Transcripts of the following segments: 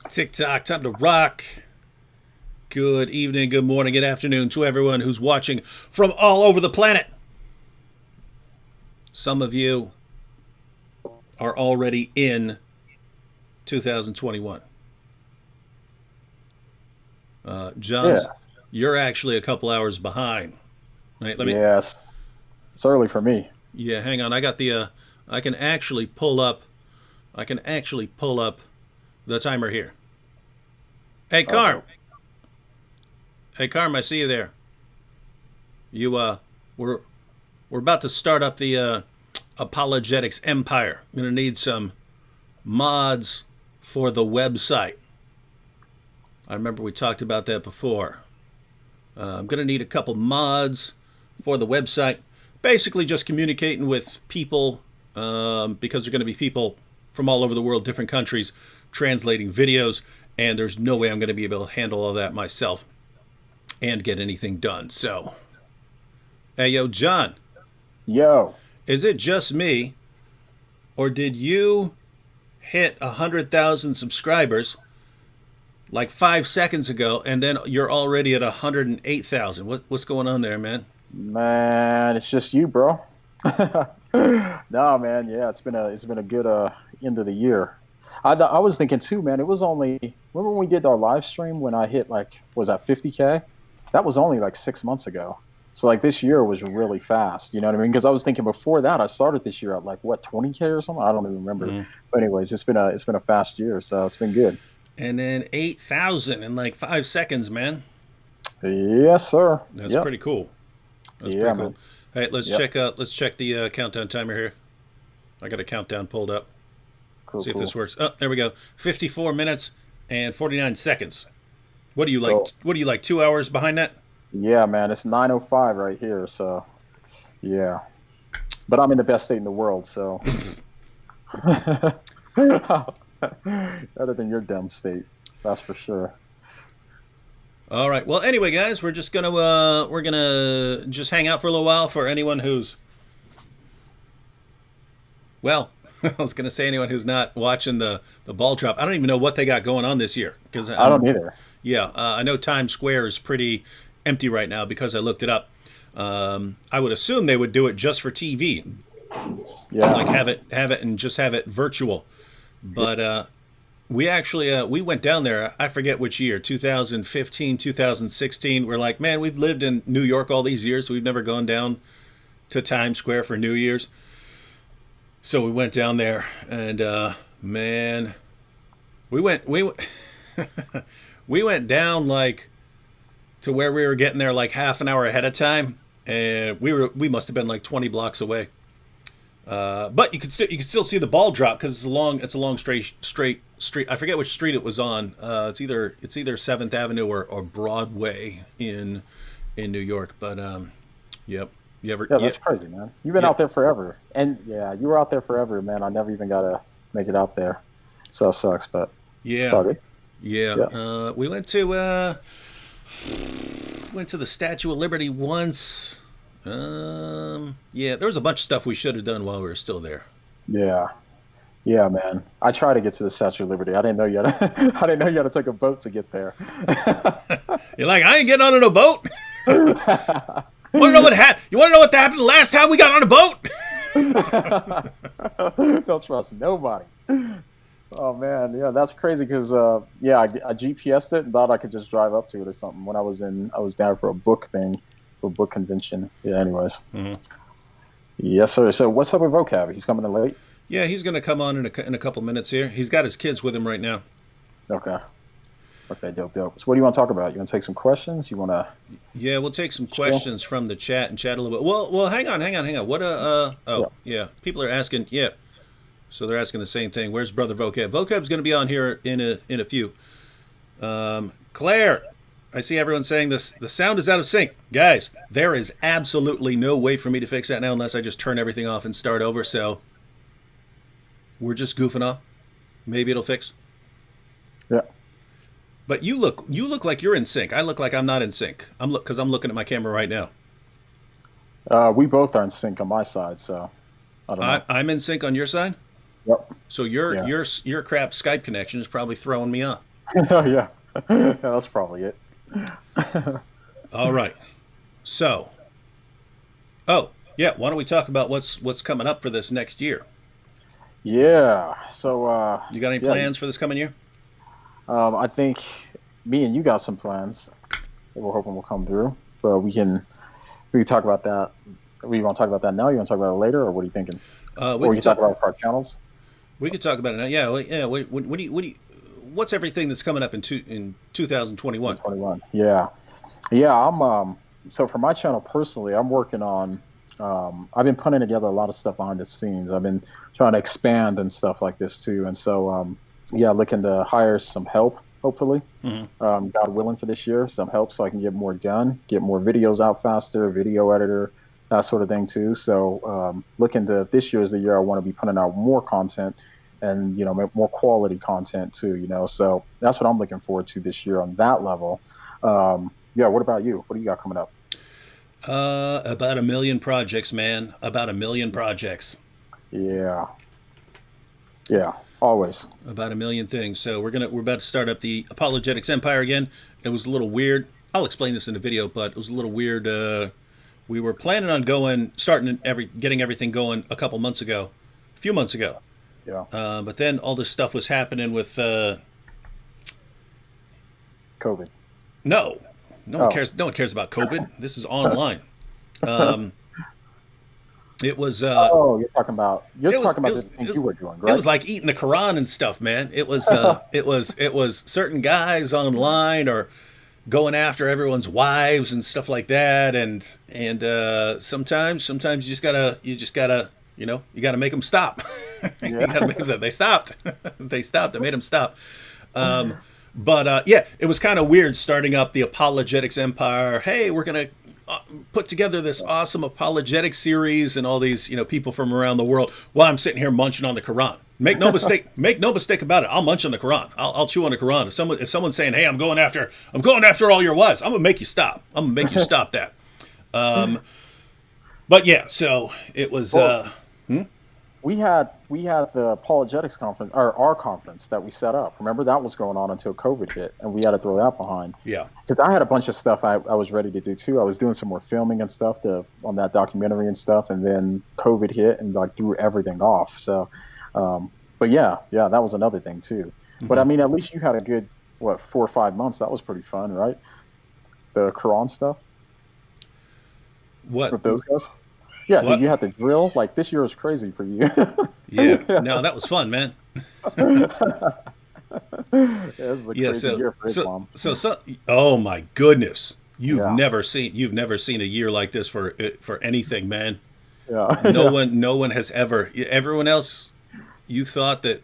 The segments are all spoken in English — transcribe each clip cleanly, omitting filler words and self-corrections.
TikTok, time to rock. Good evening, good morning, good afternoon to everyone who's watching from all over the planet. Some of you are already in 2021. John, Yeah. you're actually a couple hours behind. Right, let me. Yes. It's early for me. Yeah, hang on. I got the. I can actually pull up. I can actually pull up the timer here. Hey, Okay. Carm. Hey, Carm. I see you there. You. We're about to start up the apologetics empire. I'm gonna need some mods for the website. I remember we talked about that before. I'm going to need a couple mods for the website. Basically, just communicating with people because they're going to be people from all over the world, different countries, translating videos, and there's no way I'm going to be able to handle all that myself and get anything done. So, hey, yo, John, Yo. is it just me, or did you hit 100,000 subscribers like 5 seconds ago, and then you're already at 108,000? What's going on there, man? Man, it's just you, bro. No, man. Yeah, it's been a good end of the year. I was thinking too, man. It was only remember when we did our live stream when I hit like was that 50K? That was only like 6 months ago. So like this year was really fast. You know what I mean? Because I was thinking before that I started this year at like what 20K or something. I don't even remember. But anyways, it's been a fast year, so it's been good. And then 8,000 in like 5 seconds, man. Yes, sir. That's Yep. pretty cool. That's Yeah, pretty cool. man. Hey, let's Yep. check out. Let's check the countdown timer here. I got a countdown pulled up. Cool, See if cool. this works. Oh, there we go. 54 minutes and 49 seconds. What do you like? So What do you like? 2 hours behind that? yeah, man, it's 9:05 right here. So yeah, but I'm in the best state in the world. So other than your dumb state, that's for sure. All right. Well, anyway, guys, we're gonna just hang out for a little while for anyone who's well. I was gonna say anyone who's not watching the ball drop. I don't even know what they got going on this year because I don't either. yeah, I know Times Square is pretty empty right now because I looked it up. I would assume they would do it just for TV, like Yeah. have it and just have it virtual. But we actually we went down there. I forget which year, 2015, 2016. We're like, man, we've lived in New York all these years. We've never gone down to Times Square for New Year's. So we went down there, and man, we we went down like to where we were getting there like half an hour ahead of time, and we must have been like 20 blocks away. But you can still see the ball drop because it's a long straight street. I forget which street it was on. It's either Seventh Avenue or Broadway in New York. But yep. You ever Yeah, yeah, that's crazy, man. You've been yeah, out there forever, and yeah, you were out there forever, man. I never even got to make it out there, so it sucks, but it's yeah, all good. yeah. Yeah. We went to the Statue of Liberty once. Yeah, there was a bunch of stuff we should have done while we were still there. Yeah. Yeah, man. I try to get to the Statue of Liberty. I didn't know you had to, I didn't know you had to take a boat to get there. You're like, I ain't getting on a boat. Want to know what happened? You want to know what happened the last time we got on a boat? Don't trust nobody. Oh man, yeah, that's crazy because yeah, I GPSed it and thought I could just drive up to it or something when I was down for a book thing, for a book convention. Yeah, anyways. Mhm. Yes, sir. So what's up with Vocab? He's coming in late. Yeah, he's gonna come on in a couple minutes here. He's got his kids with him right now. Okay. Okay, dope, dope. So what do you want to talk about? You want to take some questions? You want to Yeah, we'll take some chill? questions from the chat and chat a little bit. Well, hang on. What Yeah. oh yeah, people are asking. Yeah, so they're asking the same thing. Where's Brother Vocab? Vocab's gonna be on here in a few. Claire, I see everyone saying this. The sound is out of sync, guys. There is absolutely no way for me to fix that now unless I just turn everything off and start over. So we're just goofing off. Maybe it'll fix. Yeah. But you look like you're in sync. I look like I'm not in sync. Because I'm looking at my camera right now. We both are in sync on my side, so I don't know. I'm in sync on your side. Yep. So Yeah. your crap Skype connection is probably throwing me off. Oh yeah, yeah, that's probably it. All right. So, oh yeah, why don't we talk about what's coming up for this next year? Yeah. So You got any yeah, plans for this coming year? I think me and you got some plans that we're hoping will come through, but we can talk about that. We want to talk about that now? You want to talk about it later, or what are you thinking? We Or we could can talk talk. about it for our channels. We could talk about it now. Yeah, yeah. What do you, what's everything that's coming up in 2021? 21. Yeah. Yeah, I'm so for my channel personally, I'm working on I've been putting together a lot of stuff behind the scenes. I've been trying to expand and stuff like this too. And so yeah, looking to hire some help, hopefully. Hmm. God willing for this year, some help so I can get more done, get more videos out faster, video editor, that sort of thing too. So looking to if this year is the year I want to be putting out more content and make more quality content too, So that's what I'm looking forward to this year on that level. Yeah, what about you? What do you got coming up? About a million projects, man. About a million projects. Yeah, yeah, always. About a million things. So we're about to start up the apologetics empire again. It was a little weird. I'll explain this in the video, but it was a little weird. We were planning on getting everything going a few months ago. Yeah, But then all this stuff was happening with COVID. no, no one Oh, cares. No one cares about COVID. This is online. Um, it was oh, you're it was talking it about the was things you were doing, it right? was like eating the Quran and stuff, man. It was certain guys online or going after everyone's wives and stuff like that, and sometimes you just gotta you gotta make them stop. You Yeah. gotta make them stop. They stopped. They stopped. I made them stop. Um, but yeah, it was kind of weird starting up the apologetics empire. Hey, we're gonna put together this awesome apologetic series and all these people from around the world while I'm sitting here munching on the Quran. Make no mistake about it. I'll munch on the Quran. I'll chew on the Quran. If someone's saying, "Hey, I'm going after all your wives," I'm gonna make you stop. I'm gonna make you stop that. Um, but yeah, so it was. Well, we had the apologetics conference, or our conference that we set up. Remember that was going on until COVID hit, and we had to throw that behind. Yeah. Because I had a bunch of stuff I was ready to do too. I was doing some more filming and stuff on that documentary and stuff, and then COVID hit and like threw everything off. So, but yeah, that was another thing too. But I Hmm. mean, at least you had a good 4 or 5 months. That was pretty fun, right? The Quran stuff What? with those guys. Yeah, did What? you have to drill? Like this year was crazy for you. Yeah. Yeah. No, that was fun, man. Yeah, this is a Yeah. crazy So year for so Islam. so so. Oh my goodness. Yeah, You've never seen a year like this for anything, man. yeah, No yeah, one, no one has ever. Everyone else, you thought that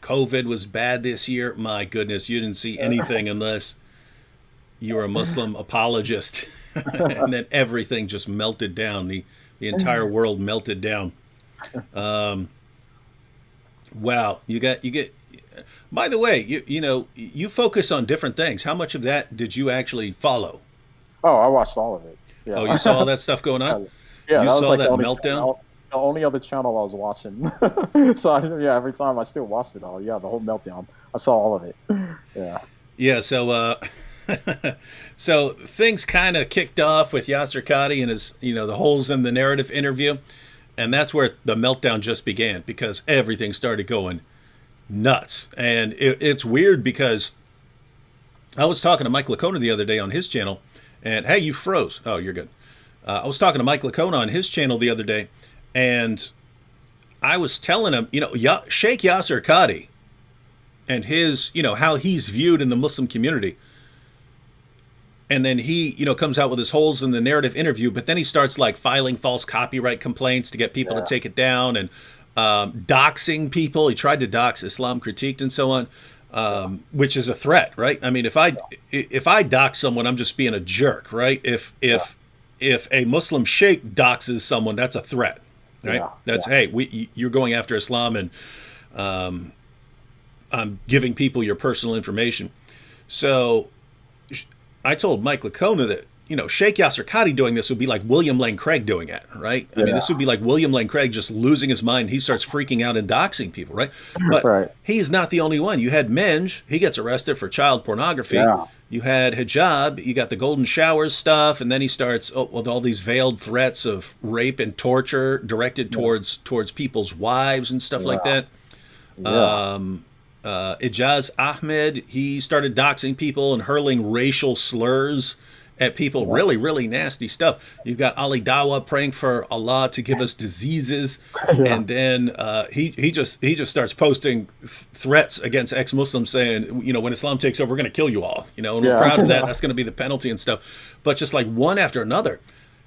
COVID was bad this year. My goodness, you didn't see anything unless you were a Muslim apologist, and then everything just melted down. The entire world melted down. Um, wow, you get. By the way, you focus on different things. How much of that did you actually follow? Oh, I watched all of it. Oh, you Yeah. saw all that stuff going on. Yeah, yeah, You that was saw like that meltdown. the only other channel I was watching. So yeah, every time I still watched it all. Yeah, the whole meltdown. I saw all of it. Yeah, Yeah, so things kind of kicked off with Yasser Qadi and his, the holes in the narrative interview, and that's where the meltdown just began because everything started going nuts. And it's weird because I was talking to Mike Lacona the other day on his channel, and hey, you froze. Oh, you're good. I was talking to Mike Lacona on his channel the other day, and I was telling him, Sheikh Yasser Qadi and his, how he's viewed in the Muslim community. And then he, comes out with his holes in the narrative interview, but then he starts like filing false copyright complaints to get people to yeah, take it down and doxing people. He tried to dox Islam Critiqued and so on, yeah, which is a threat, right? I mean, if I dox someone, I'm just being a jerk, right? If yeah, if if a Muslim sheikh doxes someone, that's a threat, right? yeah, That's yeah, hey, you're going after Islam and um, I'm giving people your personal information. So I told Mike Lacona that Sheikh Yasser Qadi doing this would be like William Lane Craig doing it, right? I mean, Yeah. this would be like William Lane Craig just losing his mind. He starts freaking out and doxing people, right? But Right. he's not the only one. You had Minj, he gets arrested for child pornography. Yeah. You had Hijab, you got the golden showers stuff, and then he starts with all these veiled threats of rape and torture directed towards people's wives and stuff like that. Yeah. Ijaz Ahmed, he started doxing people and hurling racial slurs at people. Really, really nasty stuff. You've got Ali Dawa praying for Allah to give us diseases, and then he just starts posting threats against ex-Muslims, saying, when Islam takes over, we're going to kill you all. And we're proud of that. That's going to be the penalty and stuff. But just like one after another,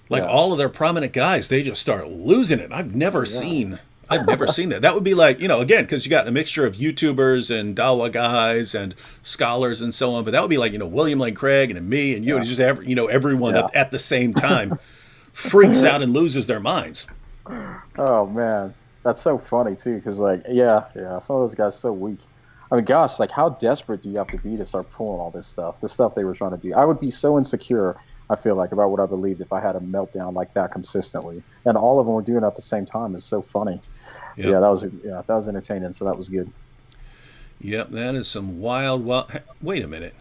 like all of their prominent guys, they just start losing it. I've never seen that. That would be like, again, because you got a mixture of YouTubers and Dawa guys and scholars and so on. But that would be like, William Lane Craig and me and you, and just everyone at the same time freaks out and loses their minds. Oh man, that's so funny too. Because some of those guys are so weak. I mean, gosh, like how desperate do you have to be to start pulling all this stuff? The stuff they were trying to do. I would be so insecure, I feel like, about what I believed if I had a meltdown like that consistently, and all of them were doing it at the same time. It's so funny. Yep. That was entertaining. So that was good. Yep, that is some wild. Wait a minute.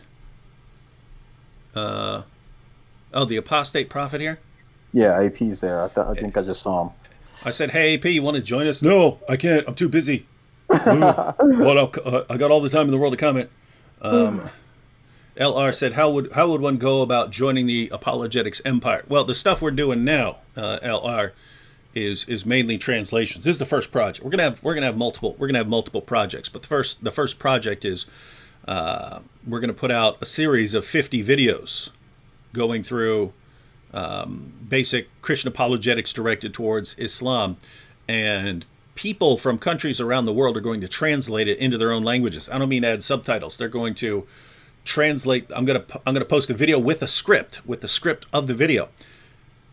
The apostate prophet here. Yeah, AP's there. I think I just saw him. I said, "Hey, AP, you want to join us?" No, I can't. I'm too busy. Well, I got all the time in the world to comment. LR said, how would one go about joining the apologetics empire? Well, the stuff we're doing now, LR, is mainly translations. This is the first project. We're gonna have multiple projects, but the first project is we're gonna put out a series of 50 videos going through basic Christian apologetics directed towards Islam, and people from countries around the world are going to translate it into their own languages. I don't mean add subtitles. They're going to translate. I'm gonna post a video with the script of the video.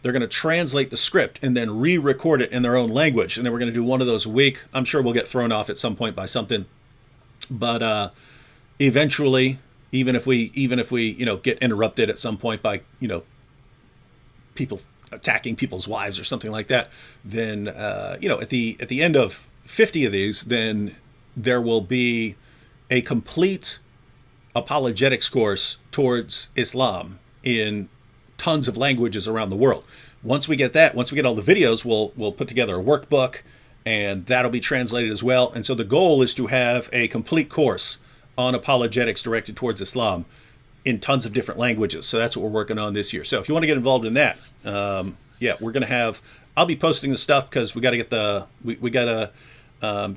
They're going to translate the script and then re-record it in their own language, and then we're going to do one of those a week. I'm sure we'll get thrown off at some point by something, but eventually, even if we get interrupted at some point by people attacking people's wives or something like that, then at the end of 50 of these, then there will be a complete apologetics course towards Islam in tons of languages around the world. Once we get all the videos, we'll put together a workbook, and that'll be translated as well. And so the goal is to have a complete course on apologetics directed towards Islam in tons of different languages. So that's what we're working on this year. So if you want to get involved in that, we're going to have, I'll be posting the stuff because we got to get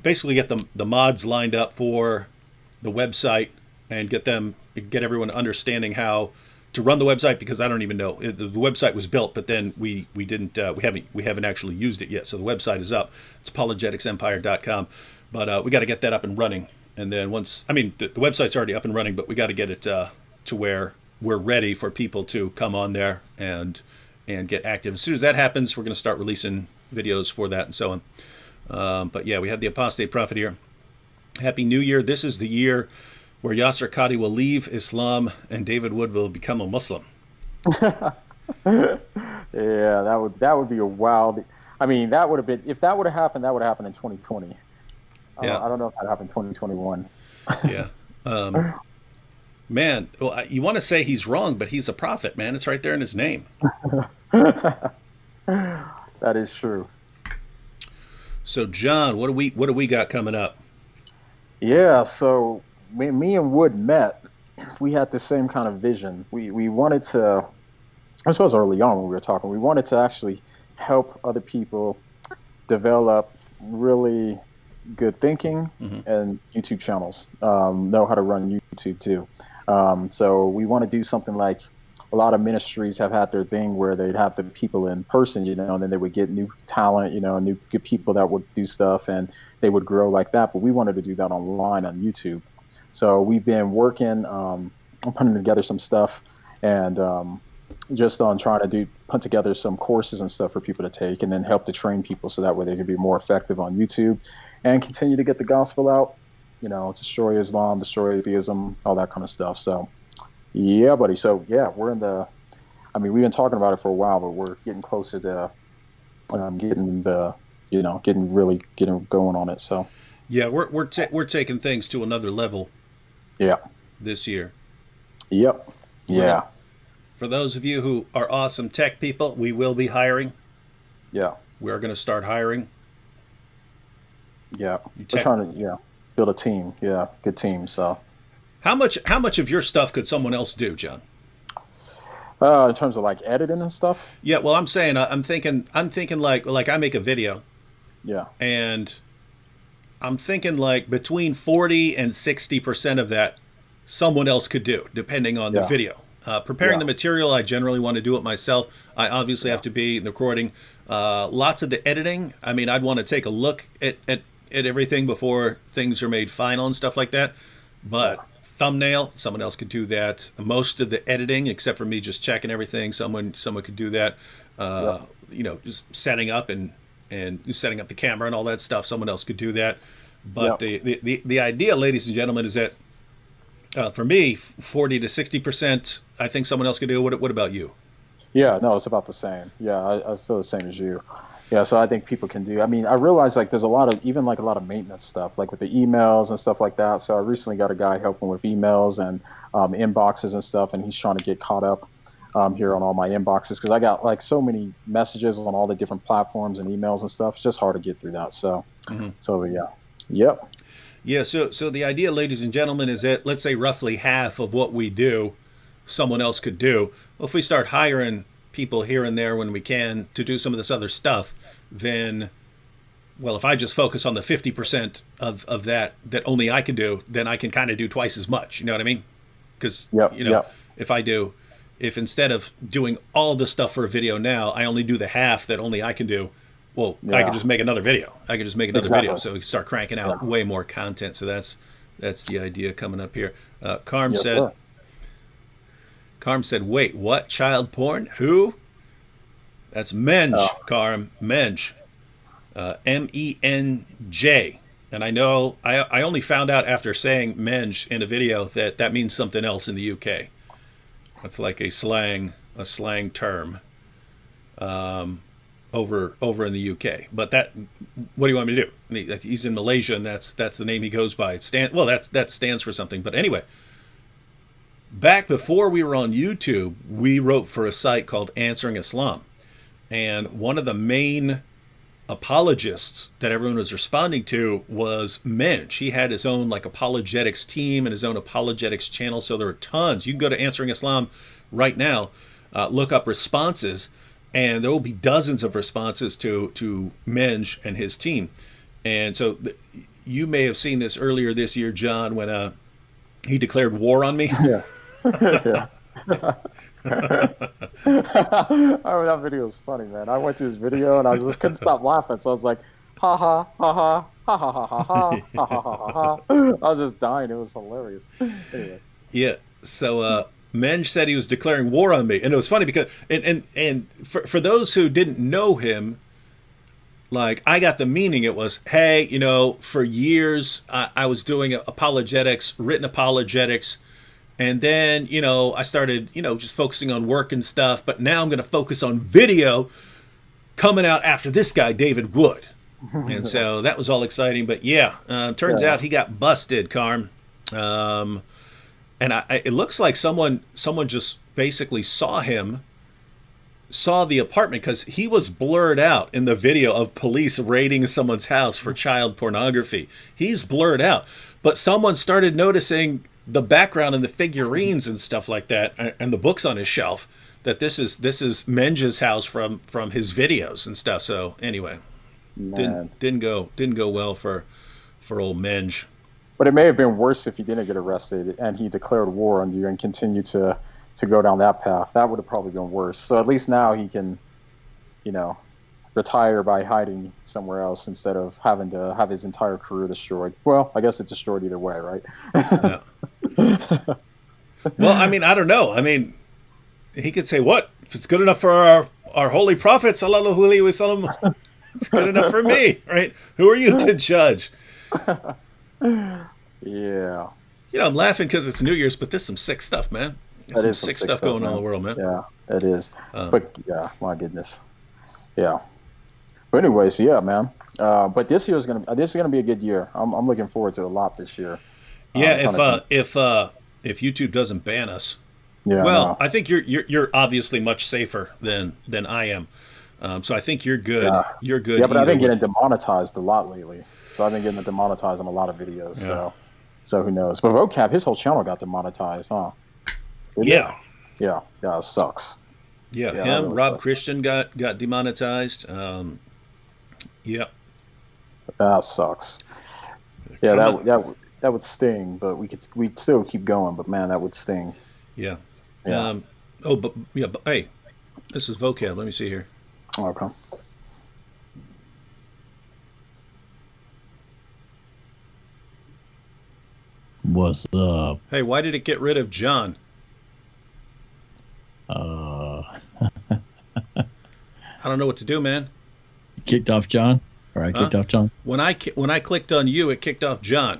basically get the mods lined up for the website and get everyone understanding how to run the website, because I don't even know. The website was built, but then we haven't actually used it yet. So the website is up. It's apologeticsempire.com, but we got to get that up and running. And then the website's already up and running, but we got to get it to where we're ready for people to come on there and get active. As soon as that happens, we're going to start releasing videos for that and so on. But yeah, we have the apostate prophet here. Happy New Year. This is the year where Yasser Qadi will leave Islam and David Wood will become a Muslim. Yeah, that would be a wild. I mean, that would have been, if that would have happened, that would have happened in 2020. Yeah. I don't know if that happened in 2021. Yeah. Man, well, you want to say he's wrong, but he's a prophet, man. It's right there in his name. That is true. So, John, what do we got coming up? Yeah, so me and Wood met. We had the same kind of vision. We wanted to, I suppose early on when we were talking, we wanted to actually help other people develop really good thinking and YouTube channels, know how to run YouTube too. So we want to do something like a lot of ministries have had their thing where they'd have the people in person, and then they would get new talent, new good people that would do stuff, and they would grow like that. But we wanted to do that online on YouTube. So we've been working on putting together some stuff and just on trying to put together some courses and stuff for people to take, and then help to train people so that way they can be more effective on YouTube and continue to get the gospel out, destroy Islam, destroy atheism, all that kind of stuff. So yeah, buddy. So yeah, we're in the, I mean, we've been talking about it for a while, but we're getting closer to getting the, getting going on it. So Yeah, we're taking things to another level yeah, this year. yep, We're yeah, gonna, for those of you who are awesome tech people, we will be hiring. yeah, We're going to start hiring. yeah. You We're tech, trying to build a team. Yeah, good team. So how much of your stuff could someone else do, John? in terms of like editing and stuff, Yeah, well, I'm saying I'm thinking like I make a video, yeah, and I'm thinking like between 40 and 60% of that someone else could do, depending on the yeah, video. Preparing yeah, the material, I generally want to do it myself. I obviously yeah, have to be in the recording. Lots of the editing, I mean, I'd want to take a look at everything before things are made final and stuff like that. yeah, But thumbnail, someone else could do that. Most of the editing, except for me just checking everything, someone could do that. yep, Just setting up and setting up the camera and all that stuff, someone else could do that. But yep. the idea, ladies and gentlemen, is that for me, 40 to 60%, I think someone else could do. What about you? Yeah, no, it's about the same. Yeah, I feel the same as you. Yeah, so I think people can do. I mean, I realize like there's a lot of even like a lot of maintenance stuff, like with the emails and stuff like that. So I recently got a guy helping with emails and inboxes and stuff, and he's trying to get caught up here on all my inboxes because I got like so many messages on all the different platforms and emails and stuff. It's just hard to get through that. So, Hmm. so yeah, yep, Yeah. So the idea, ladies and gentlemen, is that let's say roughly half of what we do, someone else could do. Well, if we start hiring people here and there when we can to do some of this other stuff, then well, if I just focus on the 50% of that only I can do, then I can kind of do twice as much. You know what I mean? Because yep, yep, if if instead of doing all the stuff for a video now, I only do the half that only I can do, well, I could yeah, just make another video. I could just make another video, exactly. so we can start cranking Yeah, out way more content. So that's the idea coming up here. Carm yes, said, sir. "Wait, what? Child porn? Who? That's Menj, Oh, Carm, Menj, Menj." And I know I only found out after saying Menj in a video that means something else in the UK. That's like a slang term over in the UK. But what do you want me to do? He's in Malaysia, and that's the name he goes by. That stands for something. But anyway, back before we were on YouTube, we wrote for a site called Answering Islam, and one of the main apologists that everyone was responding to was Mensch. He had his own like apologetics team and his own apologetics channel. So there are tons. You can go to Answering Islam right now, look up responses, and there will be dozens of responses to Mensch and his team. And so you may have seen this earlier this year, John, when he declared war on me. yeah, yeah. Oh, that video was funny, man. I went to his video and I just couldn't stop laughing. So I was like, ha ha ha ha ha ha ha ha ha ha ha ha ha. I was just dying. It was hilarious. Anyway, Yeah. So Mensch said he was declaring war on me, and it was funny because and for those who didn't know him, like I got the meaning. It was, hey, for years I was doing apologetics, written apologetics, and then I started just focusing on work and stuff. But now I'm going to focus on video coming out after this guy, David Wood. And so that was all exciting. But yeah, turns yeah, out he got busted, Carm. And it looks like someone just basically saw the apartment because he was blurred out in the video of police raiding someone's house for child pornography. He's blurred out, but someone started noticing the background and the figurines and stuff like that, and the books on his shelf. That this is Menge's house from his videos and stuff. So anyway, man. didn't go well for old Menge. But it may have been worse if he didn't get arrested and he declared war on you and continued to go down that path. That would have probably been worse. So at least now he can, retire by hiding somewhere else instead of having to have his entire career destroyed. Well, I guess it's destroyed either way, right? Yeah. Well, I mean, I don't know. I mean, he could say, what? If it's good enough for our holy prophet, sallallahu alaihi wasallam, it's good enough for me, right? Who are you to judge? Yeah. I'm laughing because it's New Year's, but there's some sick stuff, man. There's That some is some sick sick stuff stuff, going on in man. the world, man. Yeah. It is. Um, But yeah, my goodness. Yeah. But anyways, yeah, man. But this is gonna be a good year. I'm looking forward to a lot this year. yeah, I'm trying to think. if YouTube doesn't ban us, Yeah, I well, know. I think you're obviously much safer than I am. So I think you're good. Yeah. You're good Yeah, but I've either been way. getting demonetized a lot lately. So I've been getting demonetized on a lot of videos. Yeah. So who knows? But Vocab, his whole channel got demonetized, huh? Didn't it? Yeah. Yeah. Yeah, it sucks. Yeah. Yeah, that Him, really Rob sucks. Christian got demonetized. Yep. That sucks. Yeah, Coming. that would sting, but we'd still keep going. But man, that would sting. Yeah. Yeah. Oh, but yeah. But hey, this is vocab. Let me see here. Okay. What's up? Hey, why did it get rid of John? Uh, I don't know what to do, man. kicked off John? Or I Huh? kicked off John? When I clicked on you, it kicked off John.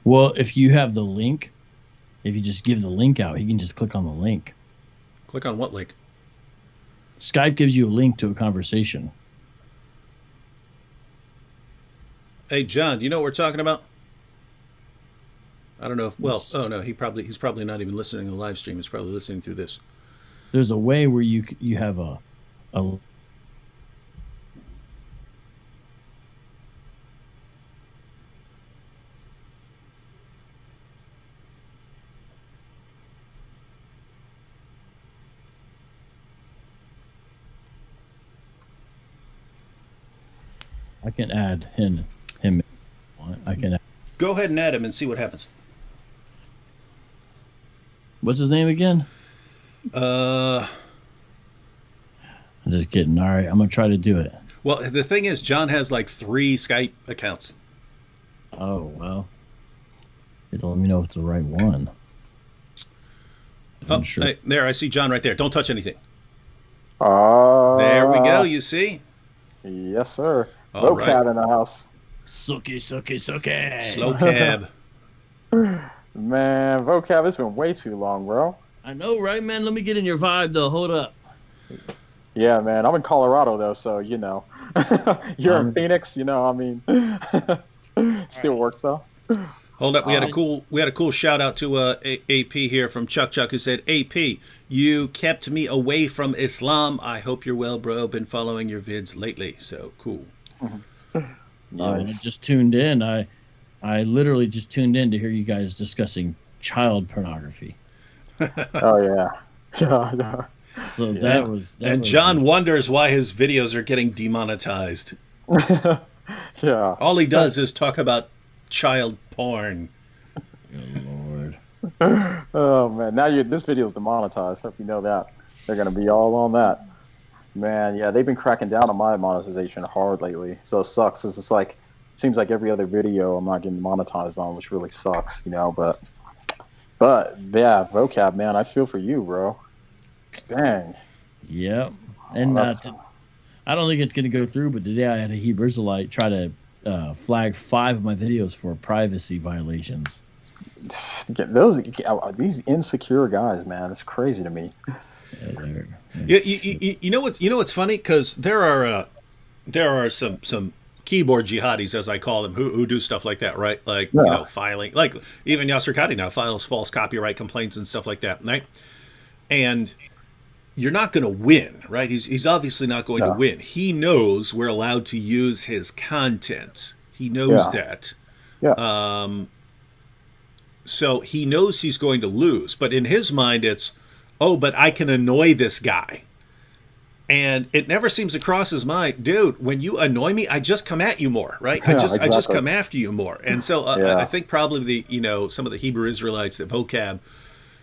Well, if you have the link, if you just give the link out, he can just click on the link. Click on what link? Skype gives you a link to a conversation. Hey, John, do you know what we're talking about? I don't know if, well, oh no, he's probably not even listening to the live stream. He's probably listening through this. There's a way where you have a I can add him. I can. Go ahead and add him and see what happens. What's his name again? Uh, I'm just kidding. All right, I'm gonna try to do it. well, the thing is, John has like 3 Skype accounts. Oh well. It'll let me know if it's the right one. Oh, I'm sure. hey, there, I see John right there. Don't touch anything. There we go. Uh, You see? yes, sir. All right. Vocab in the house. Sucky, sucky, sucky. Slow cab. Man, vocab, it's been way too long, bro. I know, right, man? Let me get in your vibe, though. Hold up. Yeah, man. I'm in Colorado though, so you know. You're in Um, Phoenix, you know, I mean still works though. Hold up, we had a Alright. cool shout out to AP here from Chuck who said, "AP, you kept me away from Islam. I hope you're well, bro. Been following your vids lately, so cool." Yeah, I Nice. just tuned in. I literally just tuned in to hear you guys discussing child pornography. Oh yeah. Yeah, yeah. So And, that was and John wonders why his videos are getting demonetized. Yeah. All he does is talk about child porn. Good Lord. Oh man, now this video's demonetized. Hope you know that. They're gonna be all on that. Man, yeah, they've been cracking down on my monetization hard lately. So it sucks. It's just like it seems like every other video I'm not getting monetized on, which really sucks, you know, but yeah, vocab, man, I feel for you, bro. Dang. Yep. Oh, And that's- I don't think it's going to go through, but today I had a Hebrew Israelite try to flag 5 of my videos for privacy violations. these insecure guys, man, it's crazy to me. You know what's funny? Because there are some keyboard jihadis, as I call them, who do stuff like that, right? Like Yeah. filing, like even Yasser Qadi now files false copyright complaints and stuff like that, right? And you're not going to win, right? He's obviously not going to Yeah. win. He knows we're allowed to use his content. He knows Yeah. that. Yeah. So he knows he's going to lose, but in his mind it's, oh, but I can annoy this guy. And it never seems to cross his mind, dude, when you annoy me, I just come at you more, right? Yeah, I just exactly. come after you more. And so Yeah. I think probably some of the Hebrew Israelites that Vocab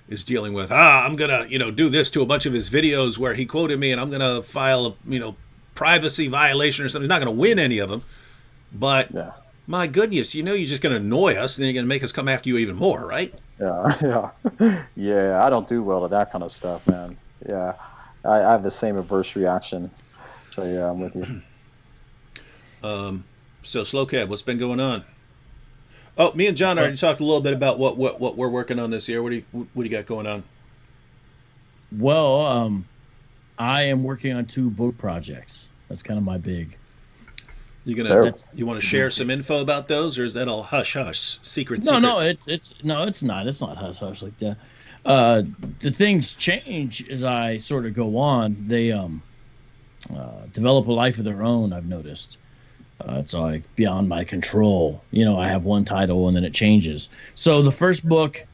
is dealing with, I'm going to, do this to a bunch of his videos where he quoted me and I'm going to file a, privacy violation or something. He's not going to win any of them. But Yeah. my goodness, you're just going to annoy us and then you're going to make us come after you even more, right? Yeah. Yeah. Yeah. I don't do well at that kind of stuff, man. Yeah. I have the same adverse reaction. So yeah, I'm with you. So Slow Cab, what's been going on? Oh, me and John already talked a little bit about what we're working on this year. What do you got going on? Well, I am working on 2 book projects. That's kind of my big. You want to share some info about those, or is that all hush hush, secret? No, it's not. It's not hush hush like that. The things change as I sort of go on. They develop a life of their own. I've noticed. It's like beyond my control. I have one title and then it changes. So the first book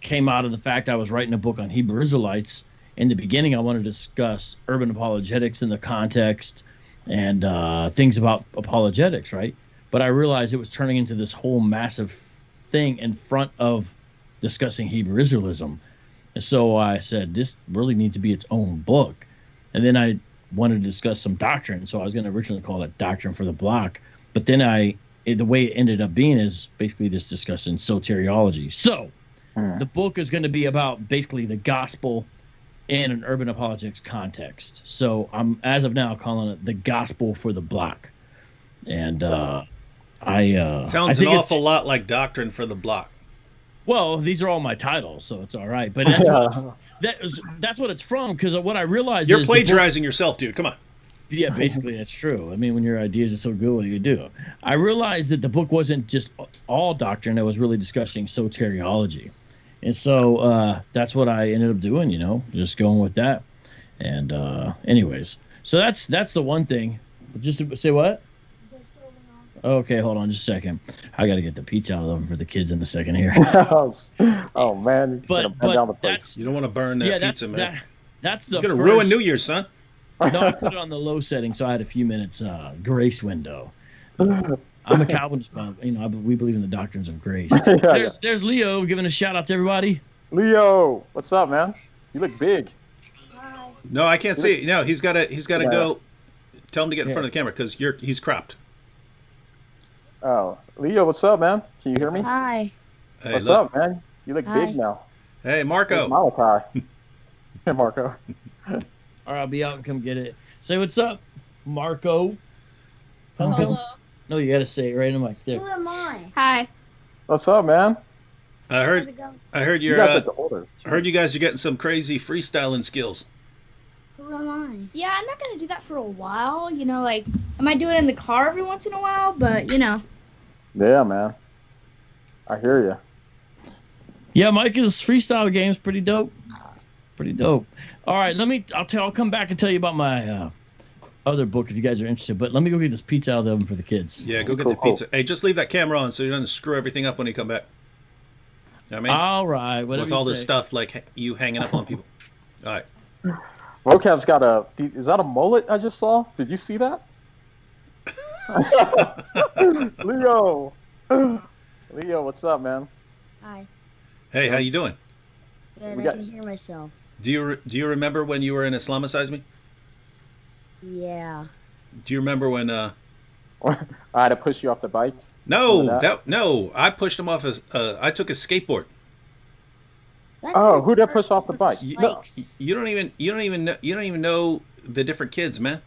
came out of the fact I was writing a book on Hebrew Israelites. In the beginning, I wanted to discuss urban apologetics in the context and things about apologetics, right? But I realized it was turning into this whole massive thing in front of discussing Hebrew Israelism. And so I said, this really needs to be its own book. And then I wanted to discuss some doctrine. So I was going to originally call it Doctrine for the Block. But then the way it ended up being is basically just discussing soteriology. So the book is going to be about basically the gospel in an urban apologetics context. So I'm, as of now, calling it the Gospel for the Block. And sounds an awful lot like Doctrine for the Block. Well, these are all my titles, so it's all right. But that's what it's from, because what I realized you're is plagiarizing yourself, dude. Come on. Yeah, basically that's true. I mean, when your ideas are so good, what do you do? I realized that the book wasn't just all doctrine; it was really discussing soteriology. And so that's what I ended up doing, just going with that. And anyways, so that's the one thing. Just to say what? Okay, hold on just a second. I got to get the pizza out of the oven for the kids in a second here. Oh man, but you don't want to burn that pizza, man. That's the going to ruin New Year's, son. No, I put it on the low setting, so I had a few minutes grace window. I'm a Calvinist, but we believe in the doctrines of grace. There's Leo giving a shout out to everybody. Leo, what's up, man? You look big. Hi. No, I can't see it. No, he's got to go. Tell him to get in front of the camera because he's cropped. Oh, Leo, what's up, man? Can you hear me? Hi. Hey, What's look. up, man? You look big now. Hey, Marco. Where's Malachi? Hey, Marco. All right, I'll be out and come get it. Say what's up, Marco. Come. No, you got to say it right in the mic. There. Who am I? Hi. What's up, man? I How's it going? heard You you're. guys look older. I heard you guys are getting some crazy freestyling skills. Who am I? Yeah, I'm not gonna do that for a while. I might do it in the car every once in a while, but Yeah, man. I hear you. Yeah, Micah's freestyle game's pretty dope. Pretty dope. All right, I'll come back and tell you about my other book if you guys are interested. But let me go get this pizza out of the oven for the kids. Yeah, go get the pizza. Hey, just leave that camera on so you don't screw everything up when you come back. You know what I mean? All right, whatever. With all this stuff like you hanging up on people. All right. Vocab's got is that a mullet I just saw? Did you see that? Leo, what's up, man? Hi. Hey, how you doing? Good. We I got- can hear myself. Do you remember when you were in Islamicize Me? Yeah. Do you remember when? I had to push you off the bike. No, Remember no. I pushed him off I took his skateboard. Oh, who did I push off the bike? You don't even know the different kids, man.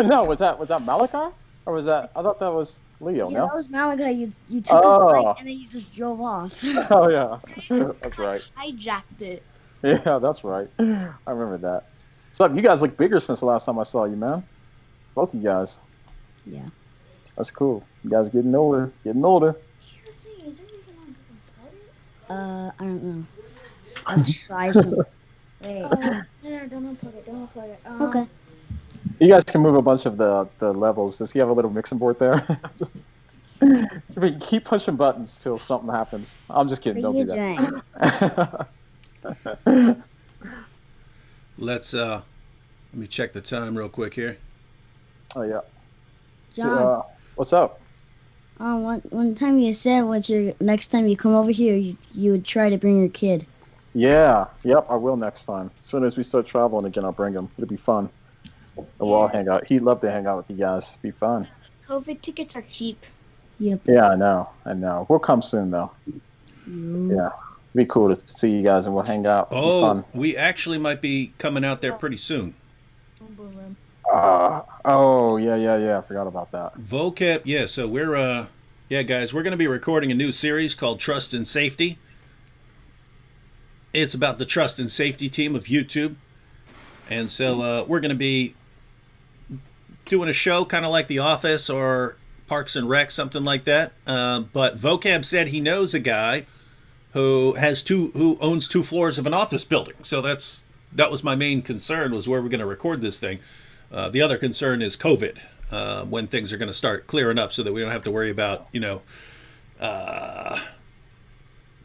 No, was that Malachi? Or was that? I thought that was Leo. Yeah, No. that was Malachi. You took his bike and then you just drove off. Oh yeah, that's right. Hijacked it. Yeah, that's right. I remember that. What's up? You guys look bigger since the last time I saw you, man. Both of you guys. Yeah. That's cool. You guys getting older. Getting older. I don't know. I'll try some. Wait. No, don't unplug it. Don't unplug it. Okay. You guys can move a bunch of the levels. Does he have a little mixing board there? Just keep pushing buttons till something happens. I'm just kidding. Don't do that. Let me check the time real quick here. Oh yeah. John. What's up? One time you said next time you come over here, you would try to bring your kid. Yeah. Yep. I will next time. As soon as we start traveling again, I'll bring him. It'll be fun. And we'll all hang out. He'd love to hang out with you guys. Be fun. COVID tickets are cheap. Yep. Yeah, I know. We'll come soon though. Yeah. It'd be cool to see you guys and we'll hang out. It'll be fun. We actually might be coming out there pretty soon. Oh yeah. I forgot about that. Vocab, yeah. So we're Yeah, guys, we're going to be recording a new series called Trust and Safety. It's about the trust and safety team of YouTube. And so we're going to be doing a show kind of like The Office or Parks and Rec, something like that. But Vocab said he knows a guy who owns 2 floors of an office building. So that was my main concern, was where we're going to record this thing. The other concern is COVID, when things are going to start clearing up so that we don't have to worry about,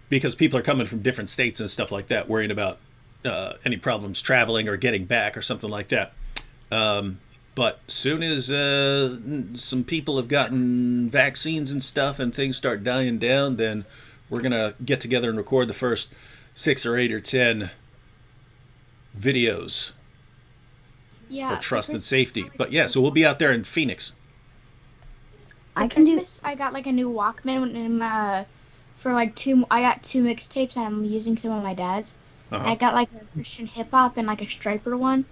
because people are coming from different states and stuff like that, worrying about any problems traveling or getting back or something like that. But soon as some people have gotten vaccines and stuff and things start dying down, then we're going to get together and record the first 6 or 8 or 10 videos for trust and safety. But yeah, so we'll be out there in Phoenix. I got like a new Walkman and for like I got 2 mixtapes and I'm using some of my dad's. I got like a Christian hip hop and like a striper one.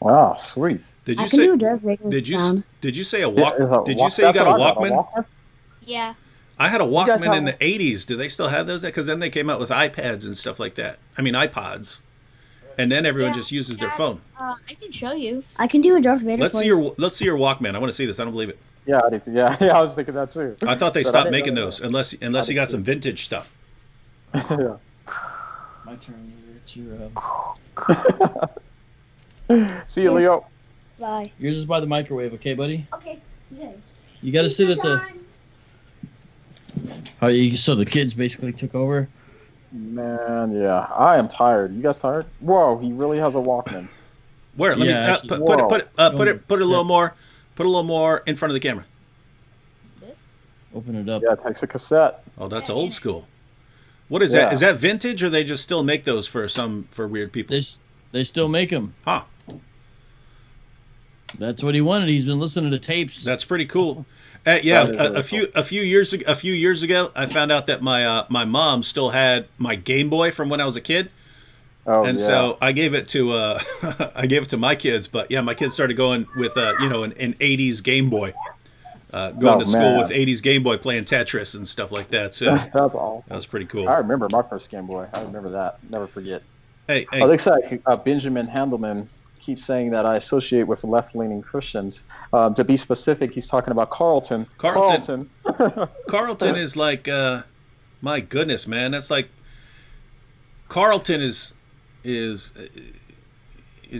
Wow, sweet. Did you I say? can do a Darth Vader sound. Did you say a walk? Did you say you got a Walkman? Yeah. I had a Walkman in the 80s. Do they still have those? Because then they came out with iPads and stuff like that. I mean, iPods. And then everyone just uses their phone. I can show you. I can do a Darth Vader Let's see your Walkman. I want to see this. I don't believe it. Yeah, I did too. Yeah, I was thinking that too. I thought they stopped making those unless you got some vintage stuff. Yeah. My turn. It's your, See you, Leo. Bye. yours is by the microwave, okay, buddy? Okay. Good. You got to sit at the. So the kids basically took over. Man, yeah, I am tired. You guys tired? Whoa, he really has a Walkman. Where? Let Yeah, me actually- put it a little more. Put a little more in front of the camera. This? Open it up. Yeah, it takes a cassette. Oh, that's old school. What is that? Is that vintage, or they just still make those for weird people? They still make them. Huh. That's what he wanted. He's been listening to tapes. That's pretty cool. Yeah, That is really a few years ago, I found out that my mom still had my Game Boy from when I was a kid, Oh, so I gave it to my kids. But yeah, my kids started going with an 80s Game Boy, going to school with 80s Game Boy, playing Tetris and stuff like that. So that's awesome. that was pretty cool. I remember my first Game Boy. I remember that. Never forget. Hey, I think Benjamin Handelman keeps saying that I associate with left-leaning Christians. To be specific, he's talking about Carlton. Carlton is like, my goodness, man. That's like, Carlton is his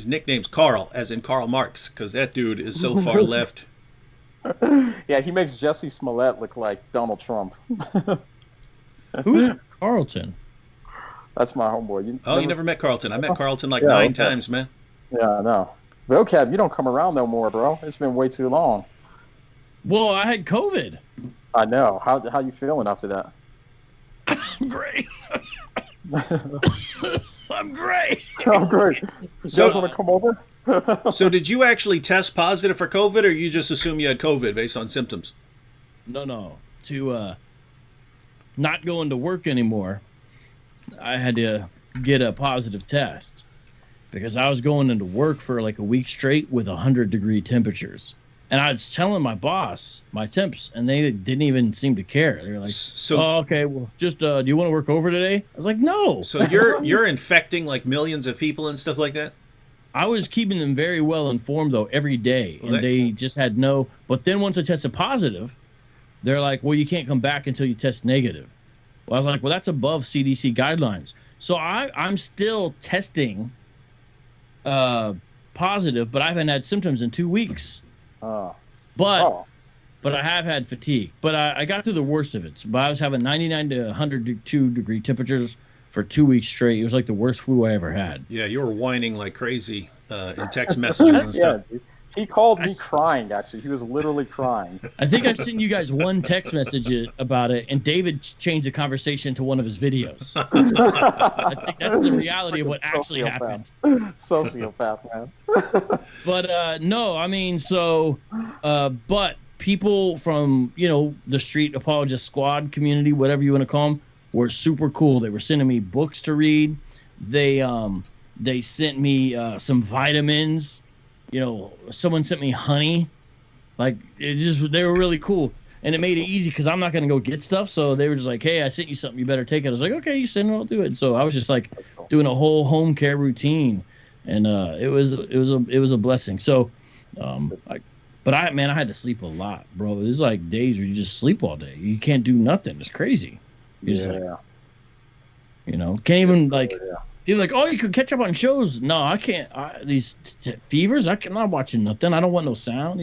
nickname's Carl, as in Karl Marx, because that dude is so far left. Yeah, he makes Jesse Smollett look like Donald Trump. Who's Carlton? That's my homeboy. You never met Carlton? I met Carlton like 9 times, man. Yeah, I know. Vocab, you don't come around no more, bro. It's been way too long. Well, I had COVID. I know. How you feeling after that? I'm great. I'm great. Oh, great. You guys want to come over? So did you actually test positive for COVID, or you just assume you had COVID based on symptoms? No. To not going to work anymore, I had to get a positive test because I was going into work for like a week straight with 100-degree temperatures. And I was telling my boss my temps, and they didn't even seem to care. They were like, "Oh, okay, well, just do you want to work over today?" I was like, "No." So you're infecting like millions of people and stuff like that? I was keeping them very well informed though every day, and they just had no. But then once I tested positive, they're like, "Well, you can't come back until you test negative." Well, I was like, "Well, that's above CDC guidelines." So I'm still testing positive, but I haven't had symptoms in 2 weeks. But I have had fatigue. But I got through the worst of it. But I was having 99 to 102-degree temperatures for 2 weeks straight. It was like the worst flu I ever had. Yeah, you were whining like crazy in text messages and stuff. Dude. He called me crying, actually. He was literally crying. I think I've sent you guys one text message about it, and David changed the conversation to one of his videos. I think that's the reality of what actually happened. Sociopath, man. But no, I mean, but people from, the street apologist squad community, whatever you want to call them, were super cool. They were sending me books to read. They sent me some vitamins. Someone sent me honey. Like, they were really cool. And it made it easy because I'm not going to go get stuff. So they were just like, hey, I sent you something. You better take it. I was like, okay, you send it. I'll do it. So I was just like doing a whole home care routine. And it was a blessing. So, I had to sleep a lot, bro. There's like days where you just sleep all day. You can't do nothing. It's crazy. You're just like, can't even like. You're like, oh, you could catch up on shows. No, I can't. These fevers, I'm not watching nothing. I don't want no sound.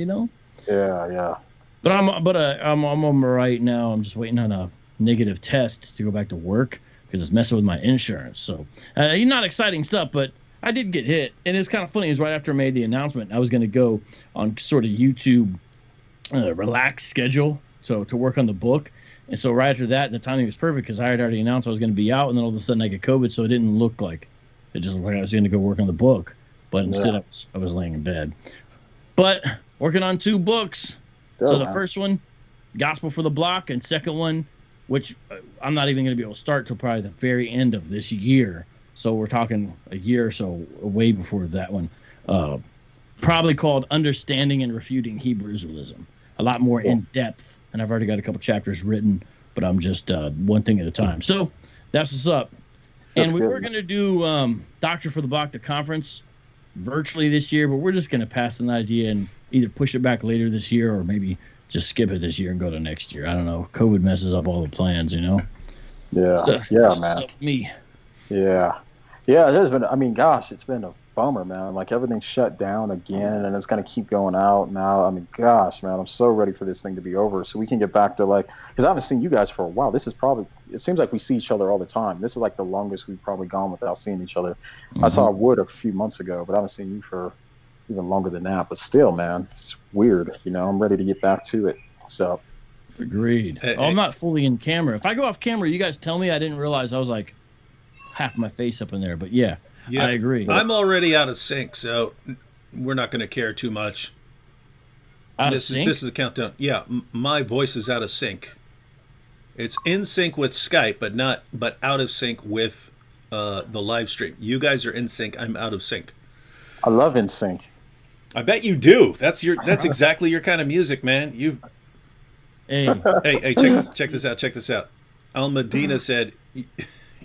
Yeah. But I'm all right now. I'm just waiting on a negative test to go back to work because it's messing with my insurance. So, not exciting stuff, but I did get hit, and it's kind of funny. It was right after I made the announcement. I was going to go on sort of YouTube relaxed schedule, so to work on the book. And so right after that, the timing was perfect because I had already announced I was going to be out, and then all of a sudden I get COVID, so it didn't look like it just looked like I was going to go work on the book. But instead, I was laying in bed. But working on 2 books. So the first one, Gospel for the Block, and second one, which I'm not even going to be able to start till probably the very end of this year. So we're talking a year or so way before that one. Probably called Understanding and Refuting Hebrewism. A lot more in depth. And I've already got a couple chapters written, but I'm just one thing at a time. So that's what's up. And we were going to do Doctor for the Block, the conference, virtually this year, but we're just going to pass an idea and either push it back later this year or maybe just skip it this year and go to next year. I don't know. COVID messes up all the plans, Yeah. So, Man. Me. Yeah. Yeah, it has been. I mean, gosh, it's been a bummer, man. Like everything's shut down again, and it's gonna keep going out now. I mean, gosh, man, I'm so ready for this thing to be over so we can get back to because I haven't seen you guys for a while. This is probably. It seems like we see each other all the time. This is like the longest we've probably gone without seeing each other. Mm-hmm. I saw Wood a few months ago, but I haven't seen you for even longer than that. But still, man, it's weird. I'm ready to get back to it. So. Agreed. I'm not fully in camera. If I go off camera, you guys tell me. I didn't realize I was like half my face up in there, but yeah, I agree. I'm already out of sync, so we're not going to care too much. This is a countdown. Yeah, my voice is out of sync. It's in sync with Skype, but out of sync with the live stream. You guys are in sync. I'm out of sync. I love in sync. I bet you do. That's exactly your kind of music, man. Hey, check this out. Check this out. Al Medina said,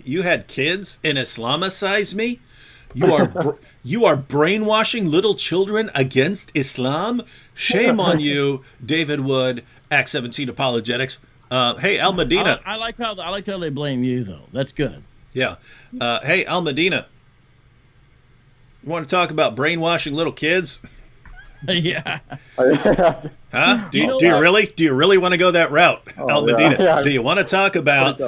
"You had kids and Islamicized me? You are brainwashing little children against Islam? Shame on you, David Wood, Act 17 Apologetics." Hey, Al Medina. I like how they blame you though. That's good. Yeah. Hey, Al Medina. You want to talk about brainwashing little kids? Yeah. Huh? Do you really want to go that route, Al Medina? Yeah. Do you want to talk about